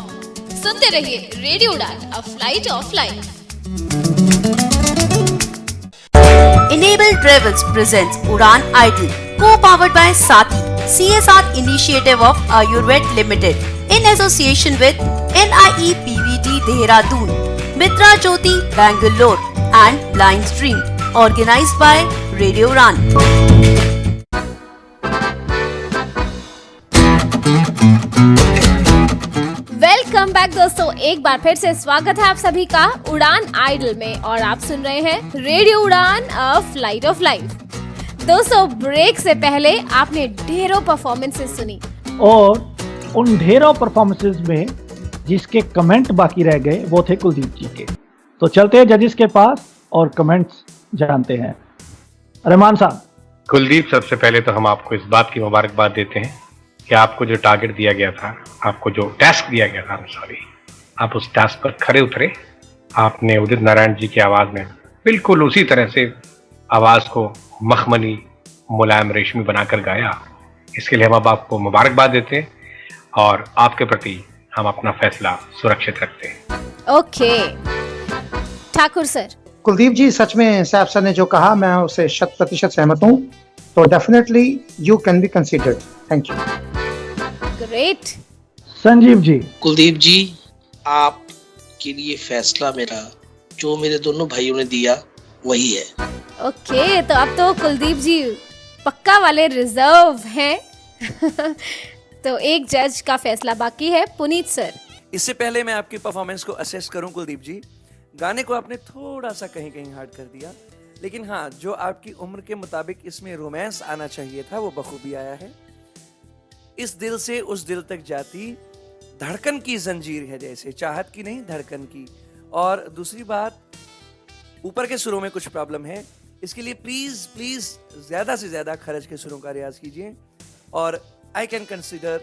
सुनते रहिए radio Udaan, a flight of life. Enable Travels presents Udan Idol, co-powered by Sati, CSR initiative of Ayurved Limited, in association with NIE PVT Dehradun, Mitra Jyoti Bangalore, and Blind Stream, organized by Radio Udan. Welcome back दोस्तों, एक बार फिर से स्वागत है आप सभी का उड़ान आइडल में और आप सुन रहे हैं radio Udaan, a flight of life. दोस्तों, ब्रेक से पहले आपने ढेरों परफॉर्मेंसेस सुनी और उन ढेरों परफॉर्मेंसेस में जिसके कमेंट बाकी रह गए वो थे कुलदीप जी के। तो चलते हैं जजेस के पास और कमेंट्स जानते हैं। रहमान साहब। कुलदीप, सबसे पहले तो हम आपको इस बात की मुबारकबाद देते हैं कि आपको जो टारगेट दिया गया था, आपको जो टास्क दिया गया था, आप उस टास्क पर खरे उतरे। आपने उदित नारायण जी की आवाज़ में बिल्कुल उसी तरह से आवाज़ को मखमली, मुलायम, रेशमी बनाकर गाया। इसके लिए हम अब आपको मुबारकबाद देते हैं और आपके प्रति हम अपना फैसला सुरक्षित रखते हैं। Okay Thakur sir. कुलदीप जी, सच में सैफ सर ने जो कहा मैं उससे 100% सहमत हूँ। तो definitely you can be considered. Thank you. Great. Sanjeev ji. Kuldeep ji, आपके लिए फैसला मेरा जो मेरे दोनों भाइयों ने दिया वही है। ओके, तो अब तो कुलदीप जी पक्का वाले रिजर्व हैं। तो एक जज का फैसला बाकी है, पुनीत सर। इससे पहले मैं आपकी परफॉर्मेंस को असेस करूं कुलदीप जी, गाने को आपने थोड़ा सा कहीं कहीं हार्ड कर दिया, लेकिन हाँ, जो आपकी उम्र के मुताबिक इसमें रोमांस आना चाहिए था वो बखूबी आया है। इस दिल से उस दिल तक जाती धड़कन की जंजीर है, जैसे चाहत की नहीं धड़कन की। और दूसरी बात, ऊपर के सुरों में कुछ प्रॉब्लम है, इसके लिए प्लीज प्लीज ज्यादा से ज्यादा खरज के सुरों का रियाज कीजिए और I can consider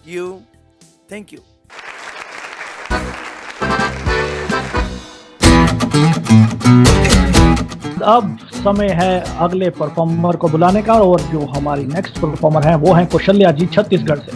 you. Thank you. अब समय है अगले परफॉर्मर को बुलाने का और जो हमारी नेक्स्ट परफॉर्मर हैं वो हैं कौशल्या जी छत्तीसगढ़ से।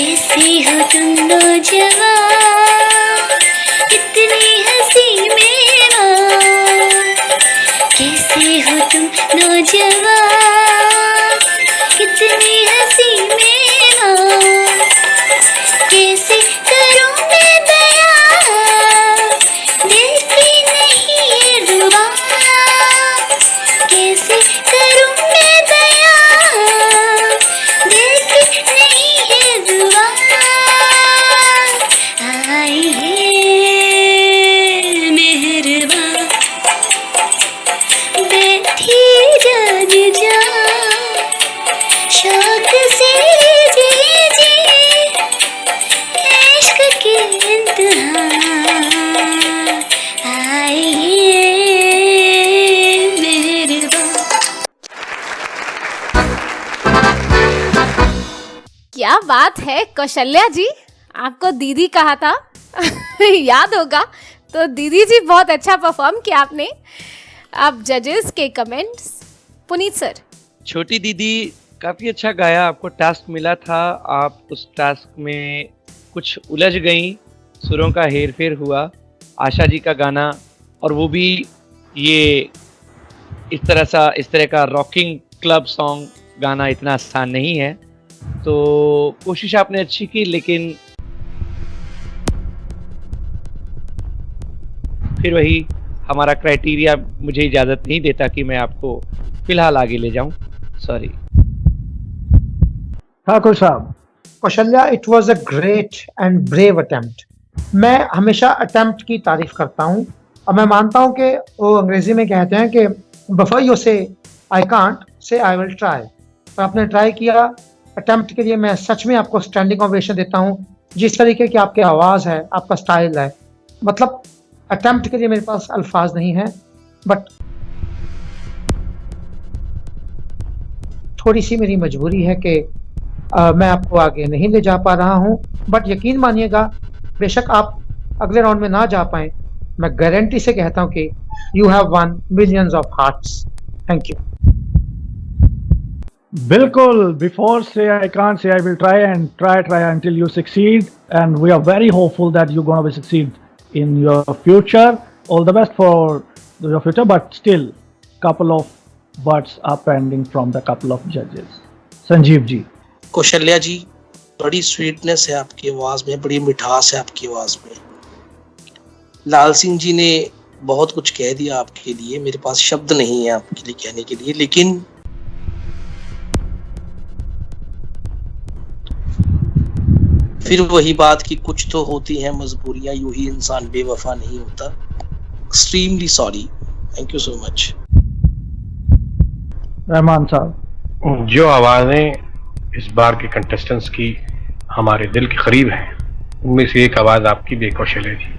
कैसे हो तुम नौजवान, इतनी हंसी मेरा, कैसे हो तुम नौजवान, कितनी हंसी मेरा, कैसे करूं मैं बयां, दिल की नहीं है जुबान, कैसे करूं मैं बयां, दिल की नहीं है जुबान, आई है मेहरबान, बैठी जान जा, शौक से जी जी, इश्क के इंतहा, आई है मेहरबान। क्या बात है कौशल्या जी, आपको दीदी कहा था याद होगा। तो दीदी जी बहुत अच्छा परफॉर्म किया आपने। अब जजेस के कमेंट्स, पुनीत सर। छोटी दीदी काफी अच्छा गाया, आपको टास्क मिला था, आप उस टास्क में कुछ उलझ गई, सुरों का हेर फेर हुआ। आशा जी का गाना, और वो भी ये इस तरह का रॉकिंग क्लब सॉन्ग गाना इतना आसान नहीं है, तो कोशिश आपने अच्छी की, लेकिन फिर वही हमारा क्राइटेरिया मुझे इजाज़त नहीं देता कि मैं आपको फिलहाल आगे ले जाऊं, सॉरी। ठाकुर साहब। Kaushalya, it was a great and brave attempt. मैं हमेशा अटेम्प्ट की तारीफ करता हूँ, और मैं मानता हूँ कि वो अंग्रेजी में कहते हैं कि बिफोर यू से I can't say I will try. और आपने ट्राई किया, अटेम्प्ट के लिए मैं सच में आपको स्टैंडिंग ओवेशन देता हूँ। जिस तरीके की आपकी आवाज़ है, आपका स्टाइल है, मतलब अटेम्प्ट के लिए मेरे पास अल्फाज नहीं है। बट थोड़ी सी मेरी मजबूरी है कि मैं आपको आगे नहीं ले जा पा रहा हूं। बट यकीन मानिएगा, बेशक आप अगले राउंड में ना जा पाए, मैं गारंटी से कहता हूं कि you have one millions of hearts. Thank you. बिल्कुल, बिफोर से I can't say I will try, and try until you succeed, and we are very hopeful that you're going to succeed in your future. All the best for your future, but still couple of words are pending from the couple of judges. Sanjeev ji. Kaushalya ji, बड़ी sweetness है आपकी आवाज में, बड़ी मिठास है आपकी आवाज में। लाल सिंह जी ने बहुत कुछ कह दिया आपके लिए, मेरे पास शब्द नहीं है आपके लिए कहने के लिए, लेकिन फिर वही बात कि कुछ तो होती है मजबूरियां, यूं ही इंसान बेवफा नहीं होता। Extremely sorry, thank you so much. Rahman साहब। जो आवाज़ें इस बार के कंटेस्टेंट्स की हमारे दिल के करीब हैं, उनमें से एक आवाज़ आपकी भी, कौशल्या जी।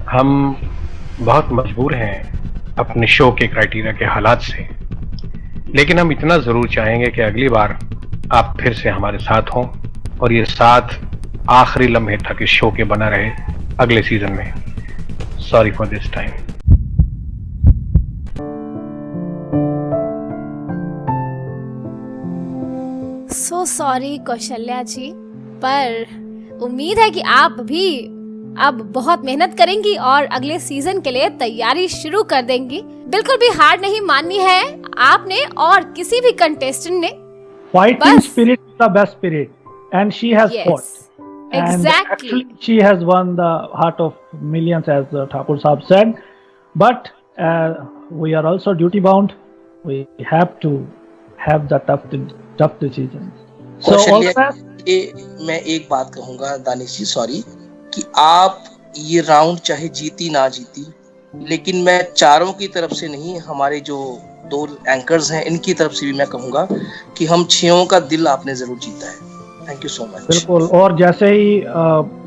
हम बहुत मजबूर हैं अपने शो के क्राइटेरिया के हालात से, लेकिन हम इतना ज़रूर चाहेंगे कि अगली बार आप फिर से हमारे साथ हों, और ये साथ आखिरी लम्हे तक इस शो के बना रहे अगले सीजन में। Sorry for this time. So sorry Kaushalya ji, पर उम्मीद है कि आप भी अब बहुत मेहनत करेंगी और अगले सीजन के लिए तैयारी शुरू कर देंगी। बिल्कुल भी हार नहीं माननी है आपने और किसी भी कंटेस्टेंट ने। Fighting spirit is the best spirit, and she has fought. And Exactly. actually, she has won the heart of millions, as Thakur Saab said. But we are also duty bound. We have to have the tough decisions. So all the best. मैं एक बात कहूंगा दानिश जी, sorry, कि आप ये round चाहे जीती ना जीती, लेकिन मैं चारों की तरफ से नहीं, हमारे जो दो एंकर्स हैं इनकी तरफ से भी मैं कहूंगा कि हम छयों का दिल आपने जरूर जीता है। Thank you so much. बिल्कुल, और जैसे ही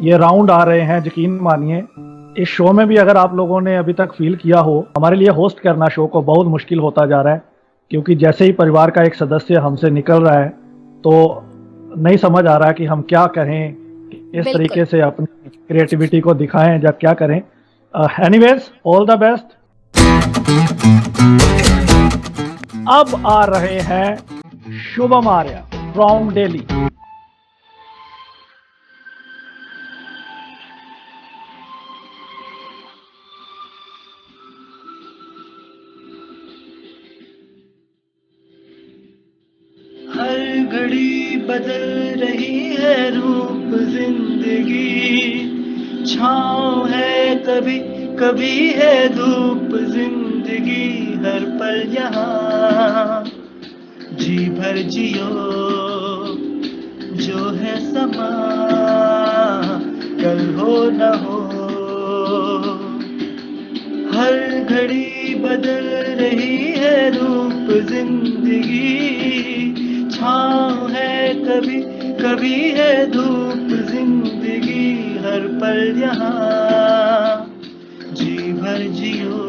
ये राउंड आ रहे हैं, यकीन मानिए इस शो में भी अगर आप लोगों ने अभी तक फील किया हो, हमारे लिए होस्ट करना शो को बहुत मुश्किल होता जा रहा है, क्योंकि जैसे ही परिवार का एक सदस्य हमसे निकल रहा है तो नहीं समझ आ रहा है कि हम क्या करें, इस तरीके से अपनी क्रिएटिविटी को दिखाएं या क्या करें। Anyways, all the best. अब आ रहे हैं शुभम आर्या फ्रॉम दिल्ली। बदल रही है रूप जिंदगी, छाँव है कभी कभी है धूप जिंदगी, हर पल यहाँ जी भर जियो, जो है समा कल हो न हो, हर घड़ी बदल रही है रूप जिंदगी, छाँव है कभी कभी है धूप जिंदगी, हर पल यहाँ जी भर जियो,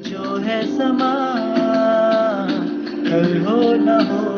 जो है समा कल हो न हो।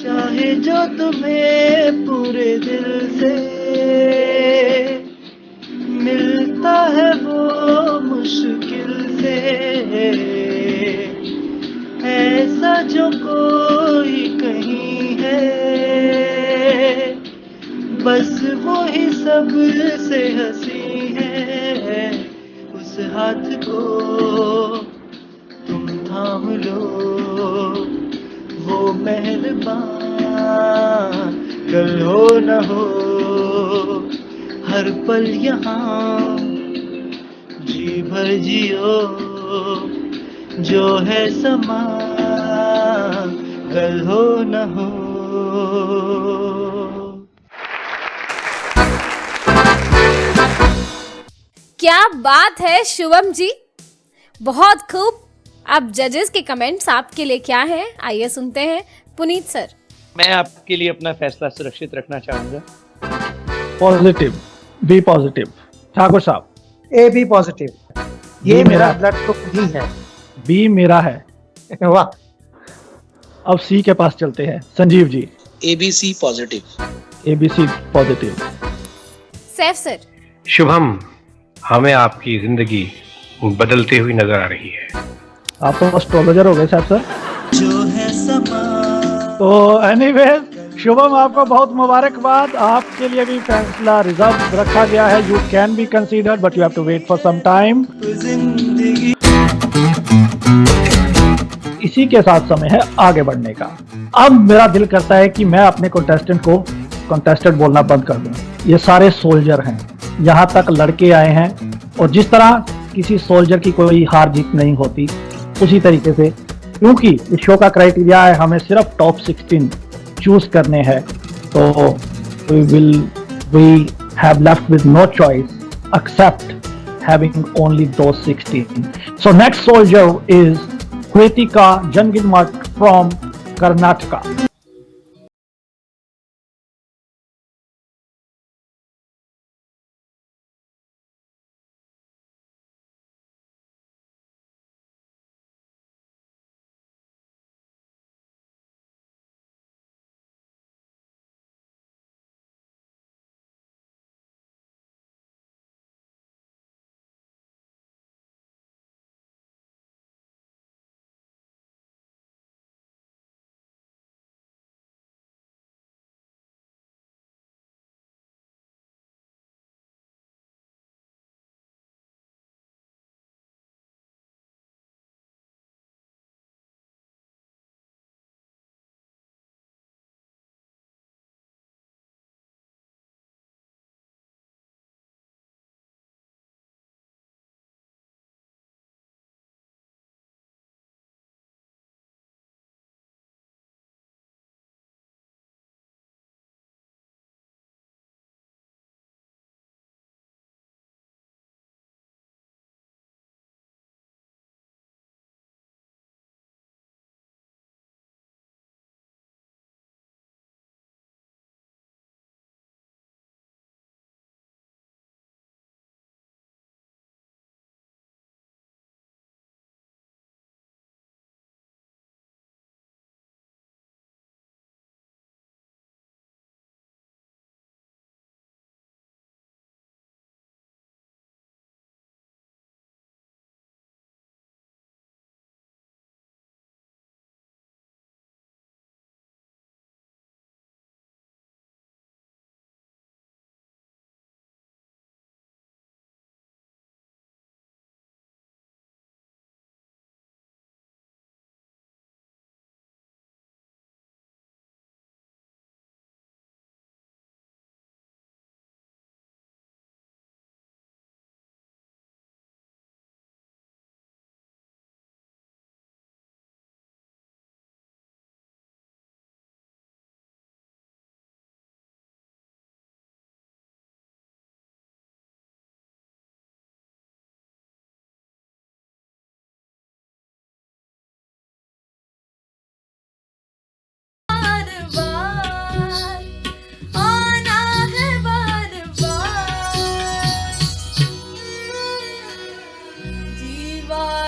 चाहे जो तुम्हें पूरे दिल से मिलता है वो मुश्किल से, ऐसा जो कोई कहीं है, बस वो ही सबसे हंसी है, उस हाथ को तुम थाम लो, वो मेहरबान कल हो न हो, हर पल यहाँ जी भर जियो, जो है समा कल हो न हो। क्या बात है शुभम जी, बहुत खूब। अब जजेस के कमेंट्स आपके लिए क्या हैं, आइए सुनते हैं। पुनीत सर। मैं आपके लिए अपना फैसला सुरक्षित रखना चाहूंगा। Positive, B positive. ठाकुर साहब। A B positive. ये मेरा ब्लड ग्रुप भी है। बी मेरा है। वाह। अब सी के पास चलते हैं। Sanjeev ji. ABC positive. ABC positive. Saif sir. Shubham, हमें आपकी जिंदगी बदलती हुई नजर आ रही है। आप तो एस्ट्रोलॉजर हो गए साहब सर। जो है समा। तो एनीवे शुभम, आपको बहुत मुबारकबाद। आपके लिए भी फैसला रिजर्व रखा गया है। You can be considered but you have to wait for some time. इसी के साथ समय है आगे बढ़ने का। अब मेरा दिल करता है कि मैं अपने कंटेस्टेंट बोलना बंद कर दूं। ये सारे सोल्जर हैं, यहाँ तक लड़के आए हैं, और जिस तरह किसी सोल्जर की कोई हार जीत नहीं होती, उसी तरीके से, क्योंकि इस शो का क्राइटेरिया है हमें सिर्फ टॉप 16 चूज करने हैं, तो we have left with no choice except having only those 16. So next soldier is Kritika Jangilmat from Karnataka.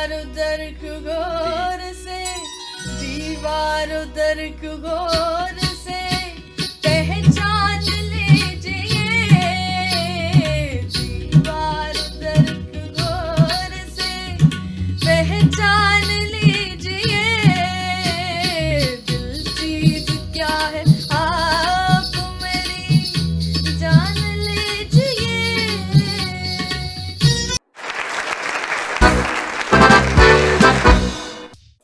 दीवार उधर क्यों गौर से, दीवार उधर क्यों गौर से, पहचान लीजिए, दीवार उधर क्यों गौर से, पहचान लीजिए, दिल चीज क्या है आप मेरी जान लीजिए।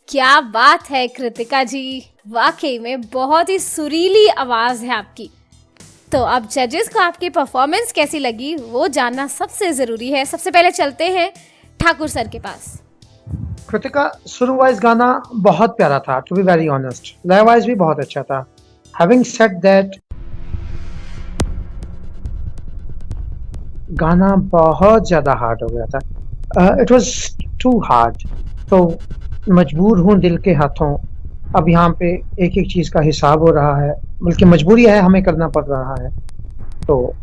क्या बात है कृतिका जी, वाकई में बहुत ही सुरीली आवाज है आपकी। तो अब जजेस को आपकी परफॉर्मेंस कैसी लगी वो जानना सबसे जरूरी है। सबसे पहले चलते हैं ठाकुर सर के पास। कृतिका, सुर वाइज गाना बहुत प्यारा था, टू बी वेरी ऑनेस्ट। लय वाइज भी बहुत अच्छा था। हैविंग सेड दैट, गाना बहुत ज्यादा हार्ड हो गया था। It was too hard. तो मजबूर हूँ दिल के हाथों। अब यहाँ पे एक एक चीज का हिसाब हो रहा है, बल्कि मजबूरी है, हमें करना पड़ रहा है। तो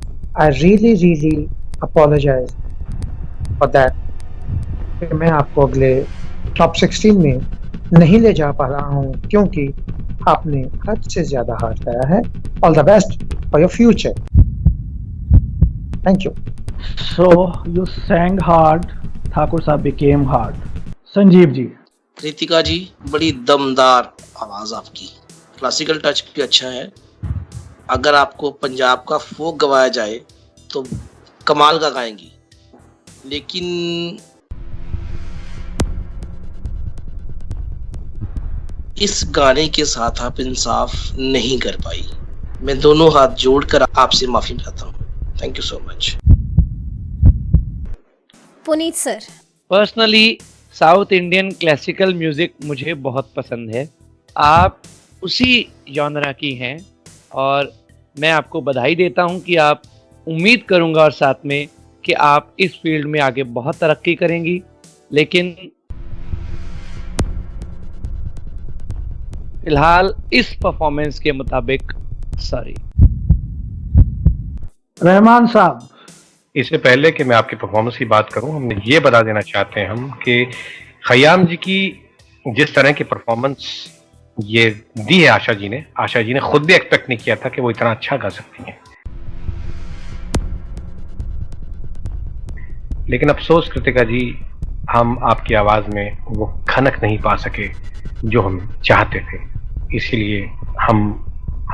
I really really apologise for that. मैं आपको अगले टॉप 16 में नहीं ले जा पा रहा हूँ क्योंकि आपने हद से ज्यादा हार्ड गाया है। All the best for your future. Thank you. So you sang hard, Thakur Sahab became hard. Sanjeev ji. Kritika ji, बड़ी दमदार आवाज आपकी, क्लासिकल टच भी अच्छा है। अगर आपको पंजाब का फोक गवाया जाए तो कमाल का गाएंगी, लेकिन इस गाने के साथ आप इंसाफ नहीं कर पाई। मैं दोनों हाथ जोड़कर आपसे माफी चाहता हूँ। Thank you so much. Puneet sir. Personally south Indian classical music मुझे बहुत पसंद है। आप उसी जॉनरा की हैं और मैं आपको बधाई देता हूं कि आप, उम्मीद करूंगा और साथ में कि आप इस फील्ड में आगे बहुत तरक्की करेंगी। लेकिन फिलहाल इस परफॉर्मेंस के मुताबिक सॉरी। रहमान साहब। इससे पहले कि मैं आपकी परफॉर्मेंस की बात करूं, हम ये बता देना चाहते हैं हम कि खयाम जी की जिस तरह की परफॉर्मेंस ये दी है आशा जी ने खुद भी एक्सपेक्ट नहीं किया था कि वो इतना अच्छा गा सकती हैं। लेकिन अफसोस कृतिका जी, हम आपकी आवाज में वो खनक नहीं पा सके जो हम चाहते थे। इसीलिए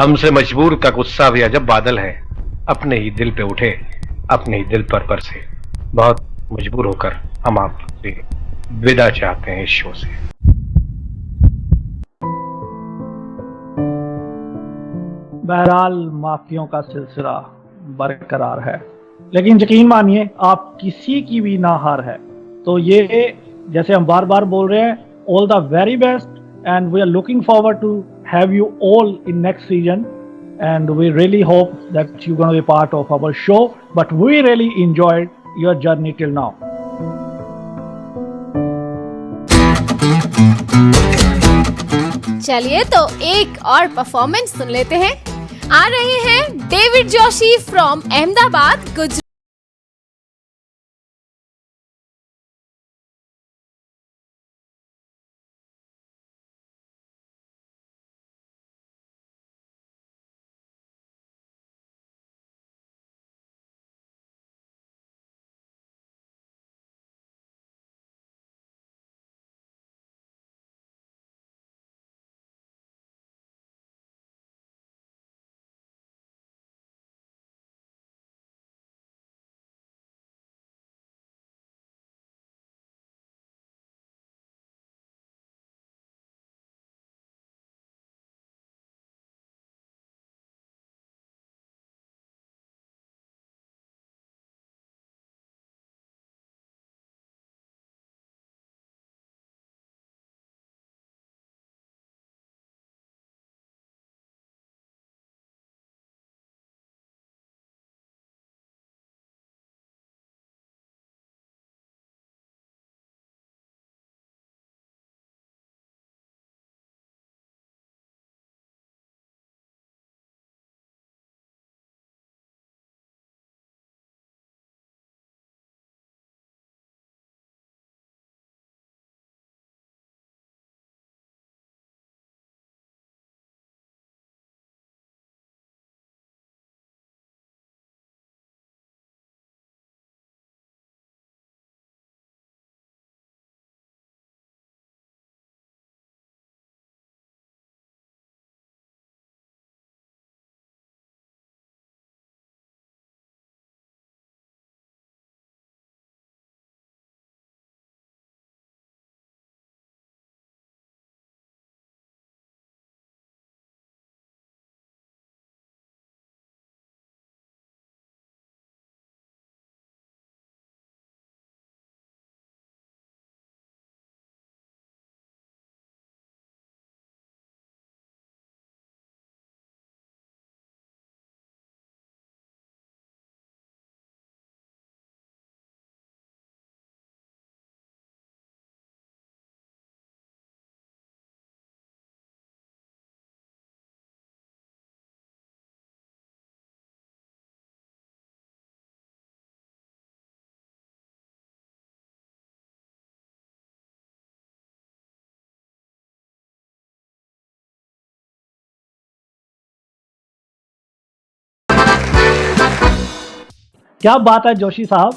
हमसे मजबूर का गुस्सा भी अजब बादल है, अपने ही दिल पे उठे, अपने ही दिल पर बरसे। बहुत मजबूर होकर हम आपसे विदा चाहते हैं इस शो से। बहरहाल माफियों का सिलसिला बरकरार है, लेकिन यकीन मानिए आप किसी की भी ना हार है। तो ये जैसे हम बार बार बोल रहे हैं, all the very best and we are looking forward to have you all in next season and we really hope that you're going to be part of our show, but we really enjoyed your journey till now. चलिए तो एक और performance सुन लेते हैं। आ रहे हैं David Joshi from Ahmedabad, Gujarat. क्या बात है जोशी साहब,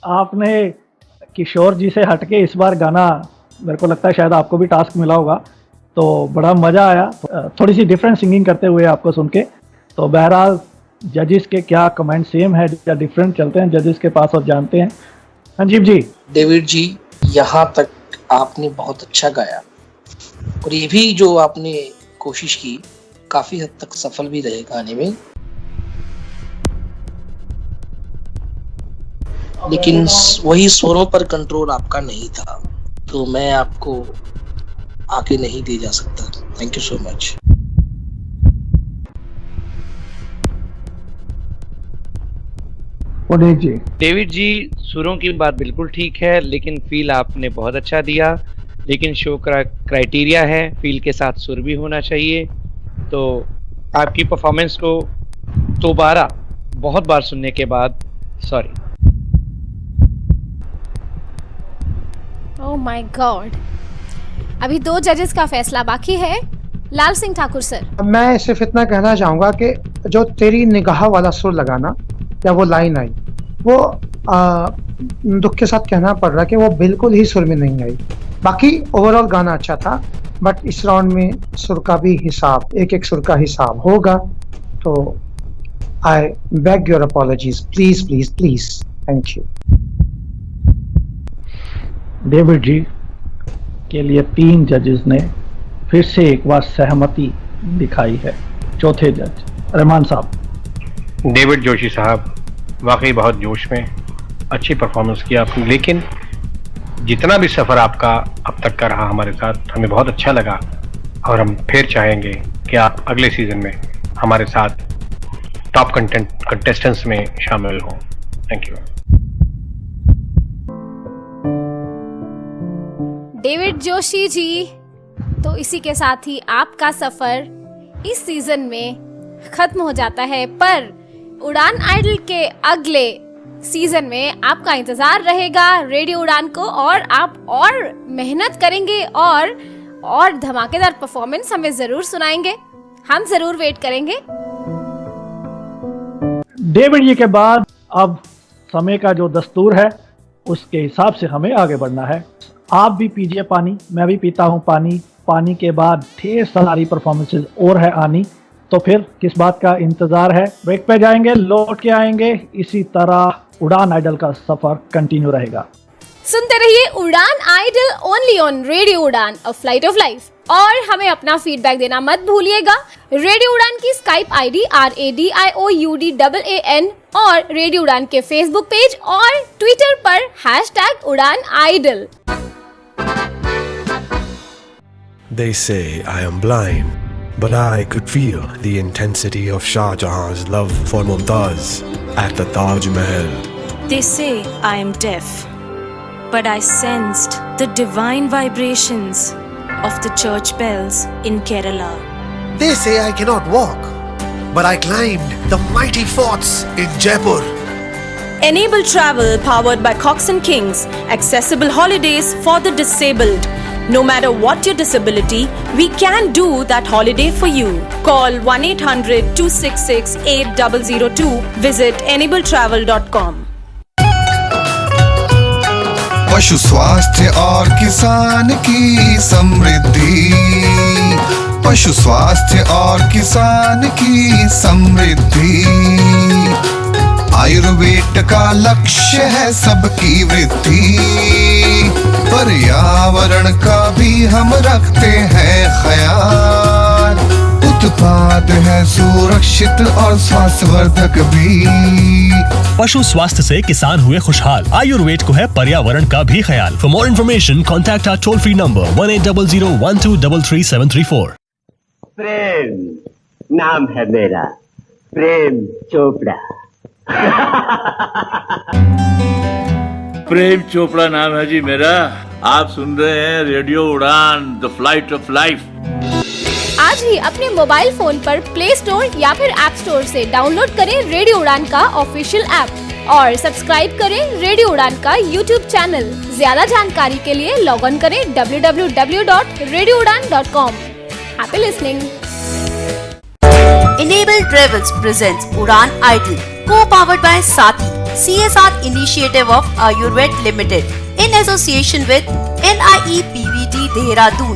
आपने किशोर जी से हटके इस बार गाना, मेरे को लगता है शायद आपको भी टास्क मिला होगा, तो बड़ा मज़ा आया थोड़ी सी डिफरेंट सिंगिंग करते हुए आपको सुन के। तो बहरहाल जजेस के क्या कमेंट सेम है या डिफरेंट, चलते हैं जजेस के पास और जानते हैं। संजीव जी। डेविड जी, यहाँ तक आपने बहुत अच्छा गाया और ये भी जो आपने कोशिश की काफी हद तक सफल भी रहे गाने में, लेकिन वही स्वरों पर कंट्रोल आपका नहीं था, तो मैं आपको आगे नहीं दे जा सकता। Thank you so much. जी। डेविड जी, सुरों की बात बिल्कुल ठीक है, लेकिन फील आपने बहुत अच्छा दिया, लेकिन शो का क्राइटेरिया है फील के साथ सुर भी होना चाहिए। तो आपकी परफॉर्मेंस को दोबारा बहुत बार सुनने के बाद सॉरी। ओह माय गॉड, अभी 2 जजेस का फैसला बाकी है। लाल सिंह ठाकुर सर। मैं सिर्फ इतना कहना चाहूंगा कि जो तेरी निगाह वाला सुर लगाना या वो लाइन आई, वो दुख के साथ कहना पड़ रहा कि वो बिल्कुल ही सुर में नहीं आई। बाकी ओवरऑल गाना अच्छा था, बट इस राउंड में सुर का भी हिसाब, एक एक सुर का हिसाब होगा। तो I beg your apologies, please please please. Thank you. David ji के लिए 3 जजेस ने फिर से एक बार सहमति दिखाई है। चौथे जज रहमान साहब। डेविड जोशी साहब, वाकई बहुत जोश में अच्छी परफॉर्मेंस किया आपने, लेकिन जितना भी सफ़र आपका अब तक का रहा हमारे साथ, हमें बहुत अच्छा लगा और हम फिर चाहेंगे कि आप अगले सीज़न में हमारे साथ टॉप कंटेस्टेंट्स में शामिल हों। Thank you. David Joshi ji, तो इसी के साथ ही आपका सफर इस सीजन में खत्म हो जाता है, पर उड़ान आइडल के अगले सीजन में आपका इंतजार रहेगा रेडियो उड़ान को, और आप और मेहनत करेंगे और धमाकेदार परफॉर्मेंस हमें जरूर सुनाएंगे। हम जरूर वेट करेंगे। डेविड जी के बाद अब समय का जो दस्तूर है उसके हिसाब से हमें आगे बढ़ना है। आप भी पीजिए पानी, मैं भी पीता हूँ पानी। पानी के बाद ढेर सारी परफॉर्मेंसेज और है आनी, तो फिर किस बात का इंतजार है। ब्रेक पे जाएंगे, लौट के आएंगे। इसी तरह उड़ान आइडल का सफर कंटिन्यू रहेगा। सुनते रहिए उड़ान idol only on radio Udaan, a flight of life. और हमें अपना फीडबैक देना मत भूलिएगा। रेडियो उड़ान की स्काइप आईडी RADIOUDAAN और रेडियो उड़ान के फेसबुक पेज और ट्विटर पर #उड़ानआइडल। They say I am blind, but I could feel the intensity of Shah Jahan's love for Mumtaz at the Taj Mahal. They say I am deaf, but I sensed the divine vibrations of the church bells in Kerala. They say I cannot walk, but I climbed the mighty forts in Jaipur. Enable travel powered by Cox and Kings. Accessible holidays for the disabled. No matter what your disability, we can do that holiday for you. Call 1-800-266-8002. Visit enabletravel.com. पशु स्वास्थ्य और किसान की समृद्धि, पशु स्वास्थ्य और किसान की समृद्धि। आयुर्वेद का लक्ष्य है सबकी वृद्धि, पर्यावरण का भी हम रखते हैं ख्याल। उत्पाद है सुरक्षित और स्वास्थ्यवर्धक भी। पशु स्वास्थ्य से किसान हुए खुशहाल, आयुर्वेद को है पर्यावरण का भी ख्याल। For more information contact our toll free number 1800-123734। Prem नाम है मेरा, प्रेम चोपड़ा। प्रेम चोपड़ा नाम है जी मेरा। आप सुन रहे हैं रेडियो उड़ान, द फ्लाइट ऑफ लाइफ। आज ही अपने मोबाइल फोन पर प्ले स्टोर या फिर ऐप स्टोर से डाउनलोड करें रेडियो उड़ान का ऑफिशियल ऐप और सब्सक्राइब करें रेडियो उड़ान का यूट्यूब चैनल। ज्यादा जानकारी के लिए लॉग ऑन करें www.radioudan.com। Happy listening. Enable Travels presents Udan Idol, co-powered by Sati, CSR initiative of Ayurved Limited in association with NIE PVT Dehradun,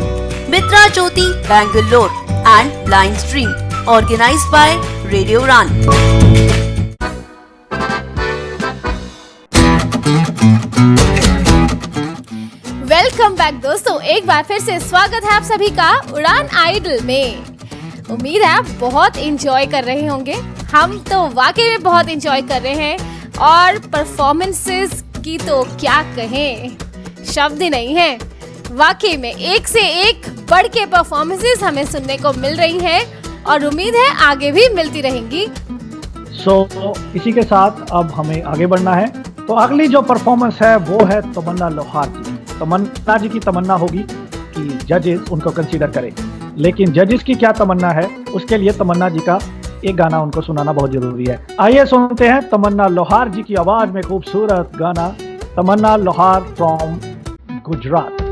Mitra Jyoti Bangalore and Blind Stream, organized by Radio Udan. Welcome back दोस्तों, एक बार फिर से स्वागत है आप सभी का उड़ान आइडल में। उम्मीद है आप बहुत एंजॉय कर रहे होंगे। हम तो वाकई में बहुत एंजॉय कर रहे हैं और परफॉर्मेंसेस की तो क्या कहें, शब्द ही नहीं है। वाकई में एक से एक बढ़ के परफॉर्मेंसेस हमें सुनने को मिल रही हैं और उम्मीद है आगे भी मिलती रहेंगी। इसी के साथ अब हमें आगे बढ़ना है। तो अगली जो परफॉर्मेंस है वो है तमन्ना लोहार जी। तमन्ना जी की तमन्ना होगी कि जजेस उनको कंसीडर करें, लेकिन जजेस की क्या तमन्ना है उसके लिए तमन्ना जी का एक गाना उनको सुनाना बहुत जरूरी है। आइए सुनते हैं तमन्ना लोहार जी की आवाज में खूबसूरत गाना तमन्ना लोहार फ्रॉम गुजरात।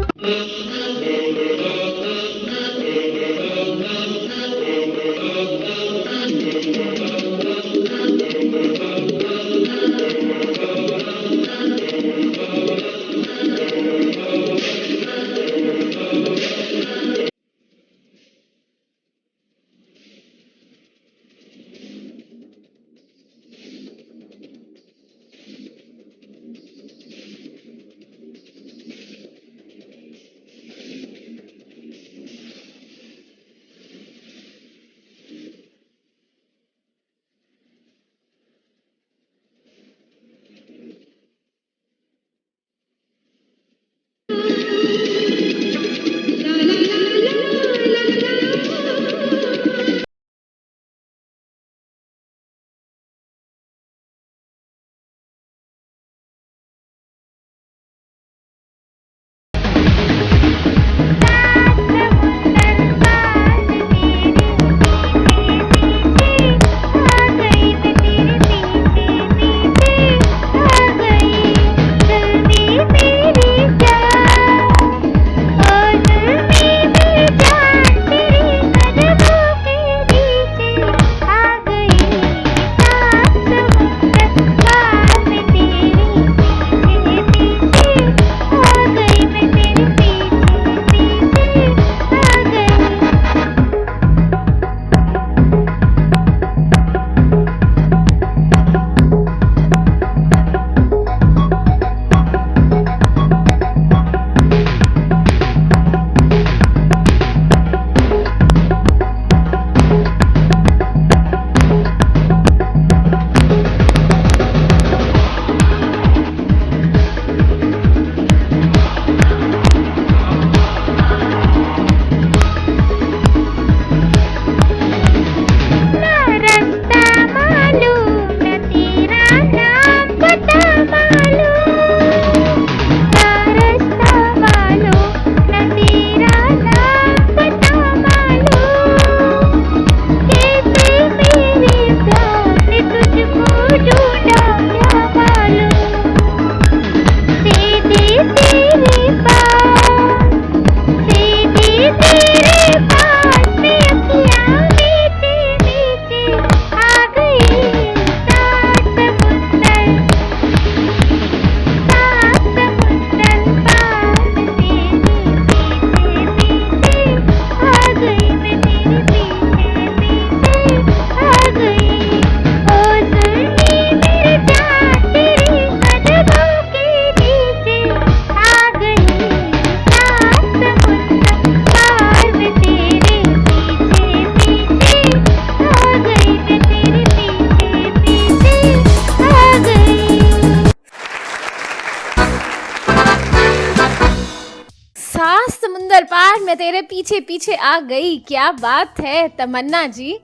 मैं तेरे पीछे पीछे आ गई। क्या बात है तमन्ना जी।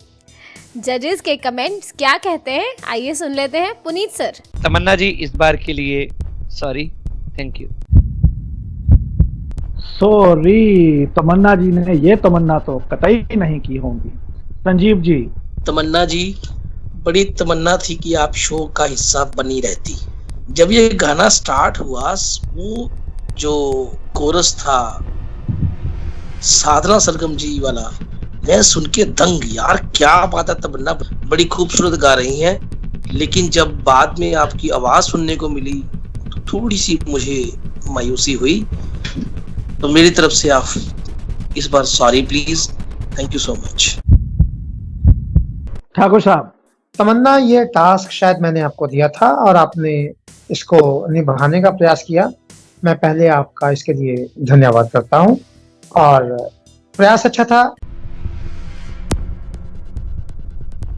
जजेस के कमेंट्स क्या कहते हैं आइए सुन लेते हैं पुनीत सर। तमन्ना जी इस बार के लिए सॉरी, थैंक यू। सॉरी तमन्ना जी ने ये तमन्ना तो कतई नहीं की होंगी। संजीव जी। तमन्ना जी बड़ी तमन्ना थी कि आप शो का हिस्सा बनी रहती। जब ये गाना स्टार्ट हुआ वो जो कोरस था साधना सरगम जी वाला, मैं सुन के दंग, यार क्या बात है, तमन्ना बड़ी खूबसूरत गा रही हैं। लेकिन जब बाद में आपकी आवाज सुनने को मिली तो थोड़ी सी मुझे मायूसी हुई। तो मेरी तरफ से आप इस बार sorry please. Thank you so much. Thakur साहब, तमन्ना, ये टास्क शायद मैंने आपको दिया था और आपने इसको निभाने का प्रयास किया। मैं पहले आपका इसके लिए धन्यवाद करता हूं और प्रयास अच्छा था,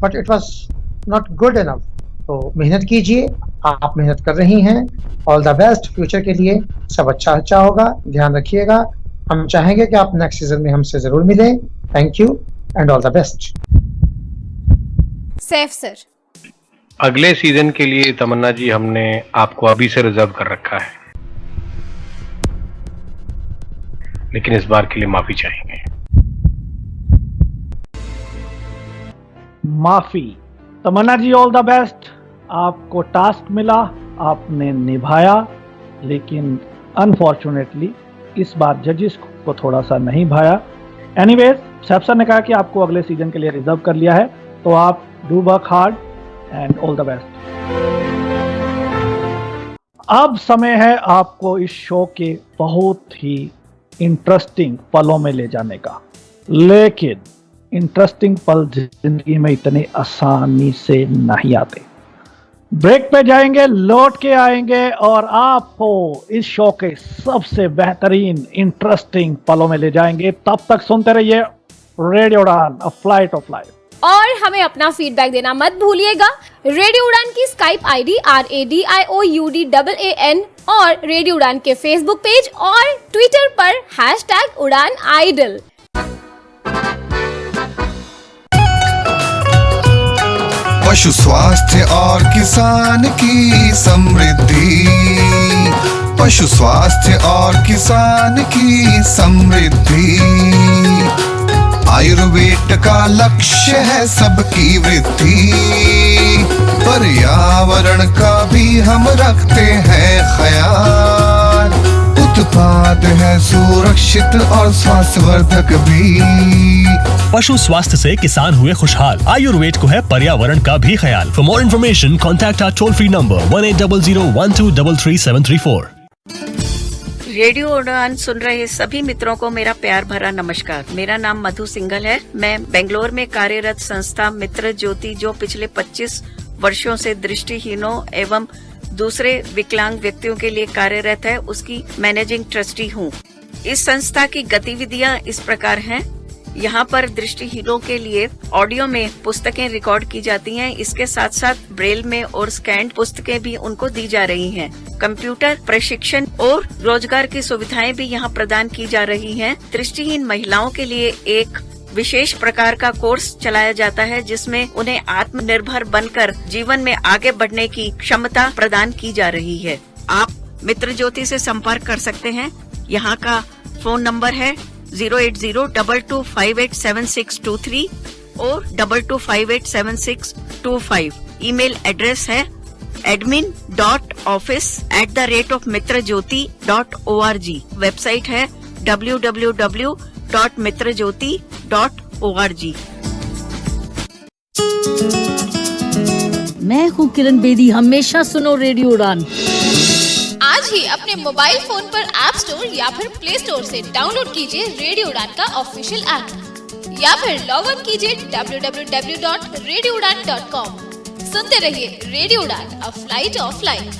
but it was not good enough. तो मेहनत कीजिए, आप मेहनत कर रही हैं। ऑल द बेस्ट फ्यूचर के लिए, सब अच्छा होगा, ध्यान रखिएगा। हम चाहेंगे कि आप नेक्स्ट सीजन में हमसे जरूर मिलें। Thank you and all the best. Saif sir, अगले सीजन के लिए तमन्ना जी हमने आपको अभी से रिजर्व कर रखा है, लेकिन इस बार के लिए माफी चाहेंगे। माफी। तमन्ना जी, ऑल द बेस्ट। आपको टास्क मिला, आपने निभाया, लेकिन अनफॉर्चुनेटली इस बार जजेस को थोड़ा सा नहीं भाया। एनीवेज, सैफ सर ने कहा कि आपको अगले सीजन के लिए रिजर्व कर लिया है, तो आप do work hard and all the best. अब समय है आपको इस शो के बहुत ही इंटरेस्टिंग पलों में ले जाने का, लेकिन इंटरेस्टिंग पल जिंदगी में इतने आसानी से नहीं आते। ब्रेक पे जाएंगे, लौट के आएंगे और आपको इस शो के सबसे बेहतरीन इंटरेस्टिंग पलों में ले जाएंगे। तब तक सुनते रहिए radio Udaan, a flight of life. और हमें अपना फीडबैक देना मत भूलिएगा। रेडियो उड़ान की स्काइप आईडी RADIOUDAAN और रेडियो उड़ान के फेसबुक पेज और ट्विटर पर #Uड़ानIdol। पशु स्वास्थ्य और किसान की समृद्धि, पशु स्वास्थ्य और किसान की समृद्धि। आयुर्वेद का लक्ष्य है सबकी वृद्धि, पर्यावरण का भी हम रखते हैं ख्याल। उत्पाद है सुरक्षित और स्वास्थ्यवर्धक भी। पशु स्वास्थ्य से किसान हुए खुशहाल, आयुर्वेद को है पर्यावरण का भी ख्याल। For more information contact our toll free number 1800123334। Radio Udaan सुन रहे सभी मित्रों को मेरा प्यार भरा नमस्कार। मेरा नाम मधु सिंघल है। मैं बेंगलोर में कार्यरत संस्था मित्र ज्योति, जो पिछले 25 वर्षों से दृष्टिहीनों एवं दूसरे विकलांग व्यक्तियों के लिए कार्यरत है, उसकी मैनेजिंग ट्रस्टी हूँ। इस संस्था की गतिविधियाँ इस प्रकार हैं। यहाँ पर दृष्टिहीनों के लिए ऑडियो में पुस्तकें रिकॉर्ड की जाती हैं। इसके साथ साथ ब्रेल में और स्कैन्ड पुस्तकें भी उनको दी जा रही हैं। कंप्यूटर प्रशिक्षण और रोजगार की सुविधाएं भी यहाँ प्रदान की जा रही हैं। दृष्टिहीन महिलाओं के लिए एक विशेष प्रकार का कोर्स चलाया जाता है, जिसमें उन्हें आत्मनिर्भर बनकर जीवन में आगे बढ़ने की क्षमता प्रदान की जा रही है। आप मित्र ज्योति से संपर्क कर सकते हैं। यहाँ का फोन नंबर है 08022587623 और 22587625। ईमेल एड्रेस है admin.office@mitrajyoti.org। वेबसाइट है www.mitrajyoti.org। मैं हूँ किरण बेदी, हमेशा सुनो रेडियो उड़ान। आज ही अपने मोबाइल फोन पर ऐप स्टोर या फिर प्ले स्टोर से डाउनलोड कीजिए रेडियो उड़ान का ऑफिशियल ऐप, या फिर लॉग ऑन कीजिए www.radioudan.com। सुनते रहिए radio Udaan, a flight of life.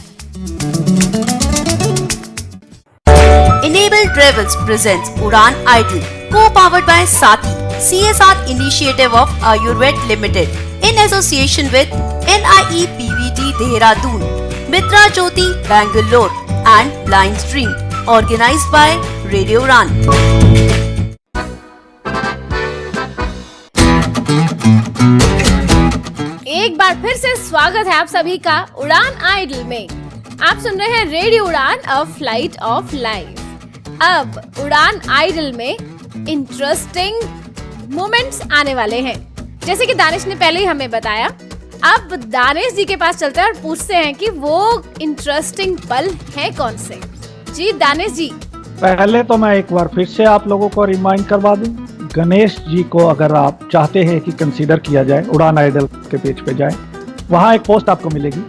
Enable Travels presents Udan Idol, co-powered by Sati, CSR initiative of Ayurved Limited, in association with NIE PVT Dehradun, Mitra Jyoti Bangalore and Blind Stream, organized by Radio Udan. एक बार फिर से स्वागत है आप सभी का उड़ान idol में। आप सुन रहे हैं radio Udaan, a flight of life. अब उड़ान आइडल में इंटरेस्टिंग मोमेंट्स आने वाले हैं, जैसे कि दानिश ने पहले ही हमें बताया। अब दानिश जी के पास चलते हैं और पूछते हैं कि वो इंटरेस्टिंग पल है कौन से। जी दानिश जी। पहले तो मैं एक बार फिर से आप लोगों को रिमाइंड करवा दूं, गणेश जी को अगर आप चाहते हैं कि कंसीडर किया जाए, उड़ान आइडल के पेज पे जाएं वहाँ एक पोस्ट आपको मिलेगी,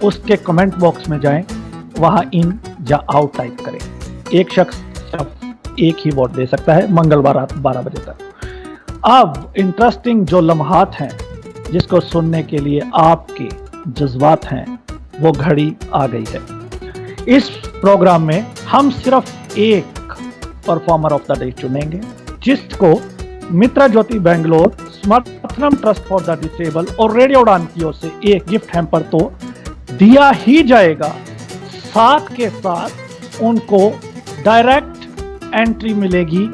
उसके कमेंट बॉक्स में जाएं, वहाँ इन या आउट टाइप करें। एक शख्स सिर्फ एक ही वोट दे सकता है मंगलवार रात 12 बजे तक। अब इंटरेस्टिंग जो लम्हात हैं जिसको सुनने के लिए आपके जज्बात हैं, वो घड़ी आ गई है। इस प्रोग्राम में हम सिर्फ एक परफॉर्मर ऑफ द डे चुनेंगे, जिसको Mitra Jyoti Bangalore, Samarthanam trust for the disable और रेडियो उड़ान की ओर से एक गिफ्ट हैम्पर तो दिया ही जाएगा, साथ के साथ उनको डायरेक्ट एंट्री मिलेगी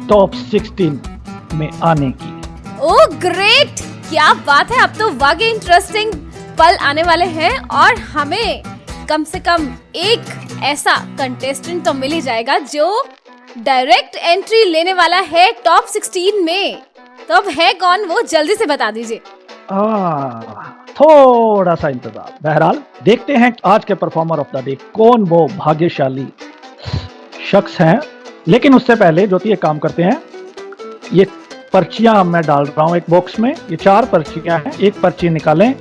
टॉप 16 में आने की। ओह ग्रेट, क्या बात है। अब तो वाकई इंटरेस्टिंग पल आने वाले हैं और हमें कम से कम एक ऐसा कंटेस्टेंट तो मिल ही जाएगा जो डायरेक्ट एंट्री लेने वाला है टॉप 16 में। तो अब है कौन वो, जल्दी से बता दीजिए। थोड़ा सा इंतजार। बहरहाल देखते हैं आज के परफॉर्मर ऑफ द डे कौन वो भाग्यशाली शख्स हैं। लेकिन उससे पहले ज्योति एक काम करते हैं, ये पर्चियां मैं डाल रहा हूं एक बॉक्स में, ये 4 पर्चियां हैं, एक पर्ची निकालें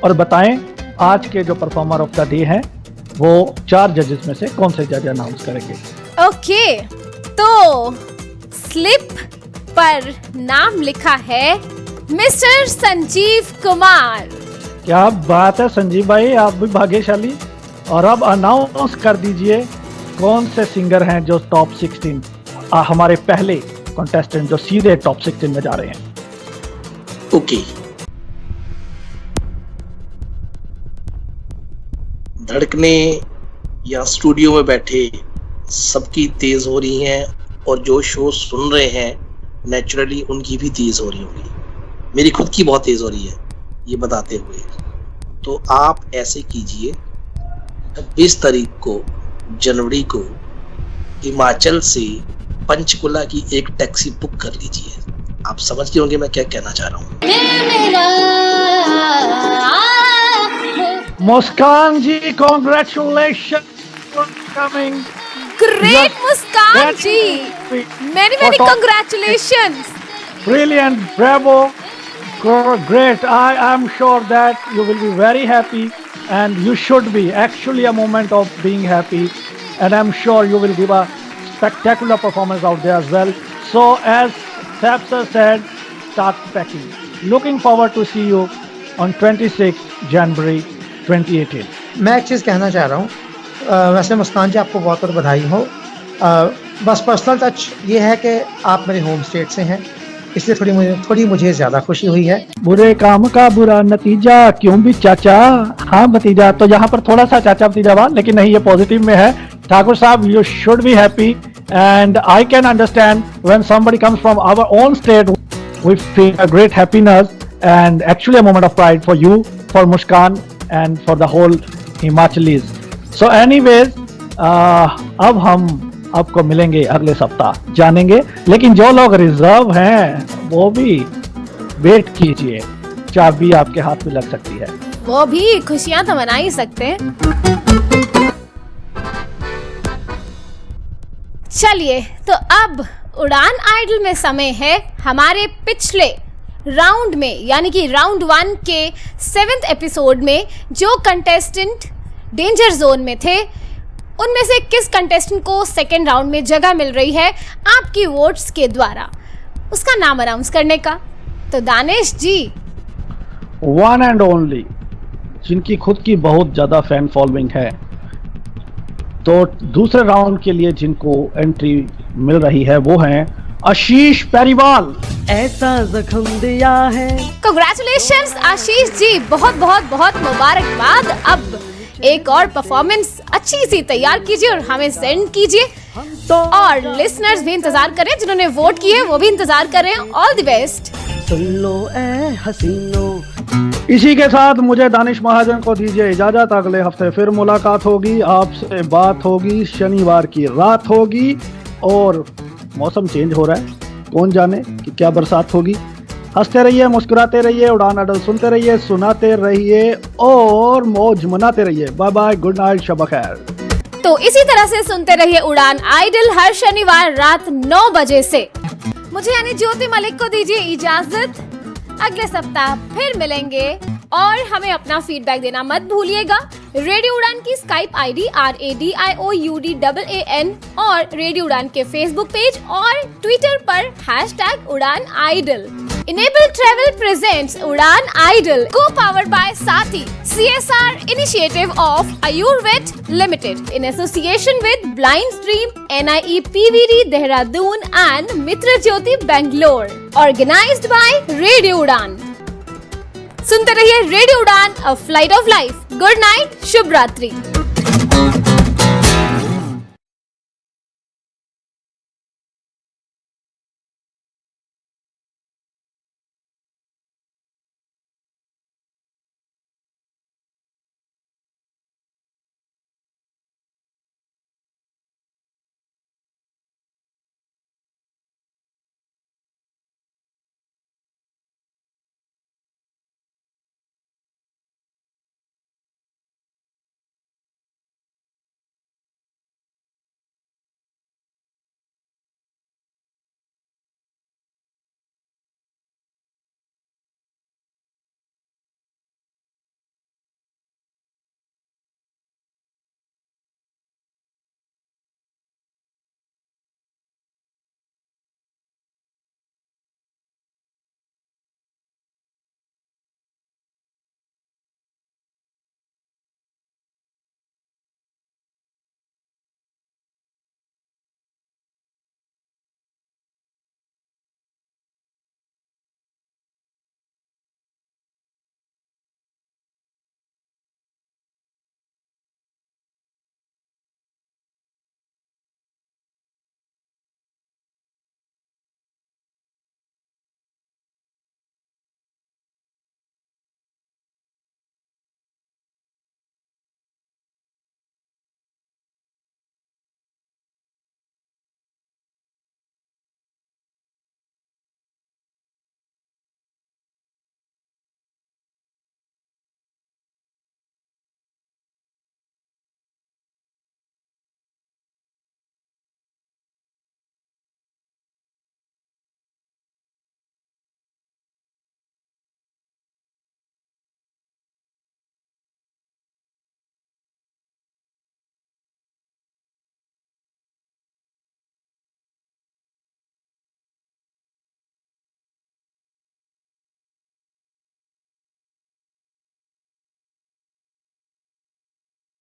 और बताएं आज के जो परफॉर्मर ऑफ द डे हैं वो 4 जजेस में से कौन से जज अनाउंस करेंगे। ओके, तो स्लिप पर नाम लिखा है मिस्टर संजीव कुमार। क्या बात है संजीव भाई, आप भी भाग्यशाली। और अब अनाउंस कर दीजिए कौन से सिंगर हैं जो टॉप 16 हमारे पहले कंटेस्टेंट जो सीधे टॉप 16 में जा रहे हैं। ओके, धड़कने या स्टूडियो में बैठे सबकी तेज हो रही हैं और जो शो सुन रहे हैं नेचुरली उनकी भी तेज हो रही होगी। मेरी खुद की बहुत तेज हो रही है ये बताते हुए। तो आप ऐसे कीजिए, 20 तारीख को जनवरी को हिमाचल से पंचकुला की एक टैक्सी बुक कर लीजिए। आप समझ गए होंगे मैं क्या कहना चाह रहा हूँ। Muskan ji, congratulation for coming. Great Muskan ji, many many congratulations. Brilliant, bravo, great. I am sure that you will be very happy and you should be actually a moment of being happy, and I'm sure you will give a spectacular performance out there as well. So as Sapsar said, start packing. Looking forward to see you on 26 January 2018. मैं एक चीज़ कहना चाह रहा हूँ, वैसे मुस्कान जी आपको बहुत बहुत बधाई हो। बस पर्सनल टच ये है कि आप मेरे होम स्टेट से हैं, इसलिए थोड़ी मुझे ज़्यादा खुशी हुई है। बुरे काम का बुरा नतीजा क्यों भी चाचा। हाँ भतीजा, तो यहाँ पर थोड़ा सा चाचा भतीजा बात, लेकिन नहीं ये पॉजिटिव में है। ठाकुर साहब, you should be happy and I can understand when somebody comes from our own state, we feel a great happiness and actually a moment of pride for you, for Muskan and for the whole Himachalis. So anyways, अब हम आपको मिलेंगे अगले सप्ताह, जानेंगे। लेकिन जो लोग रिजर्व हैं वो भी वेट कीजिए, चाबी आपके हाथ में लग सकती है। वो भी खुशियां तो मना ही सकते हैं। चलिए, तो अब उड़ान आइडल में समय है हमारे पिछले राउंड में, यानी कि राउंड 1 के 7th एपिसोड में जो कंटेस्टेंट डेंजर जोन में थे, उनमें से किस कंटेस्टेंट को सेकेंड राउंड में जगह मिल रही है आपकी वोट्स के द्वारा, उसका नाम अनाउंस करने का। तो दानिश जी, वन एंड ओनली, जिनकी खुद की बहुत ज्यादा फैन फॉलोइंग है, तो दूसरे राउंड के लिए जिनको एंट्री मिल रही है वो हैं आशीष पेरीवाल। ऐसा जख्म दिया है। कांग्रेचुलेशंस आशीष जी, बहुत बहुत बहुत मुबारकबाद। अब एक और परफॉर्मेंस अच्छी सी तैयार कीजिए और हमें सेंड कीजिए, और लिसनर्स भी इंतजार करें, जिन्होंने वोट किए वो भी इंतजार करें। All the best. सुन लो ए हसीनो। इसी के साथ मुझे दानिश महाजन को दीजिए इजाजत। अगले हफ्ते फिर मुलाकात होगी, आपसे बात होगी, शनिवार की रात होगी, और मौसम चेंज हो रहा है, कौन जाने कि क्या बरसात होगी। हंसते रहिए, मुस्कुराते रहिए, उड़ान आइडल सुनते रहिए, सुनाते रहिए और मौज मनाते रहिए। बाय बाय, गुड नाइट, शब खैर। तो इसी तरह से सुनते रहिए उड़ान आइडल हर शनिवार रात 9 बजे से। मुझे यानी ज्योति मलिक को दीजिए इजाजत। अगले सप्ताह फिर मिलेंगे। और हमें अपना फीडबैक देना मत भूलिएगा। रेडियो उड़ान की स्काइप आईडी RADIOUDAAN और रेडियो उड़ान के फेसबुक पेज और ट्विटर पर #Uड़ानAidol। Enable Travel presents Udan Idol, co-powered by Sati, CSR initiative of Ayurved Limited in association with Blind Stream, NIE PVD Dehradun and Mitra Jyoti Bangalore. Organized by Radio Udan. सुनते रहिए radio Udaan, a flight of life. Good night, शुभ रात्रि।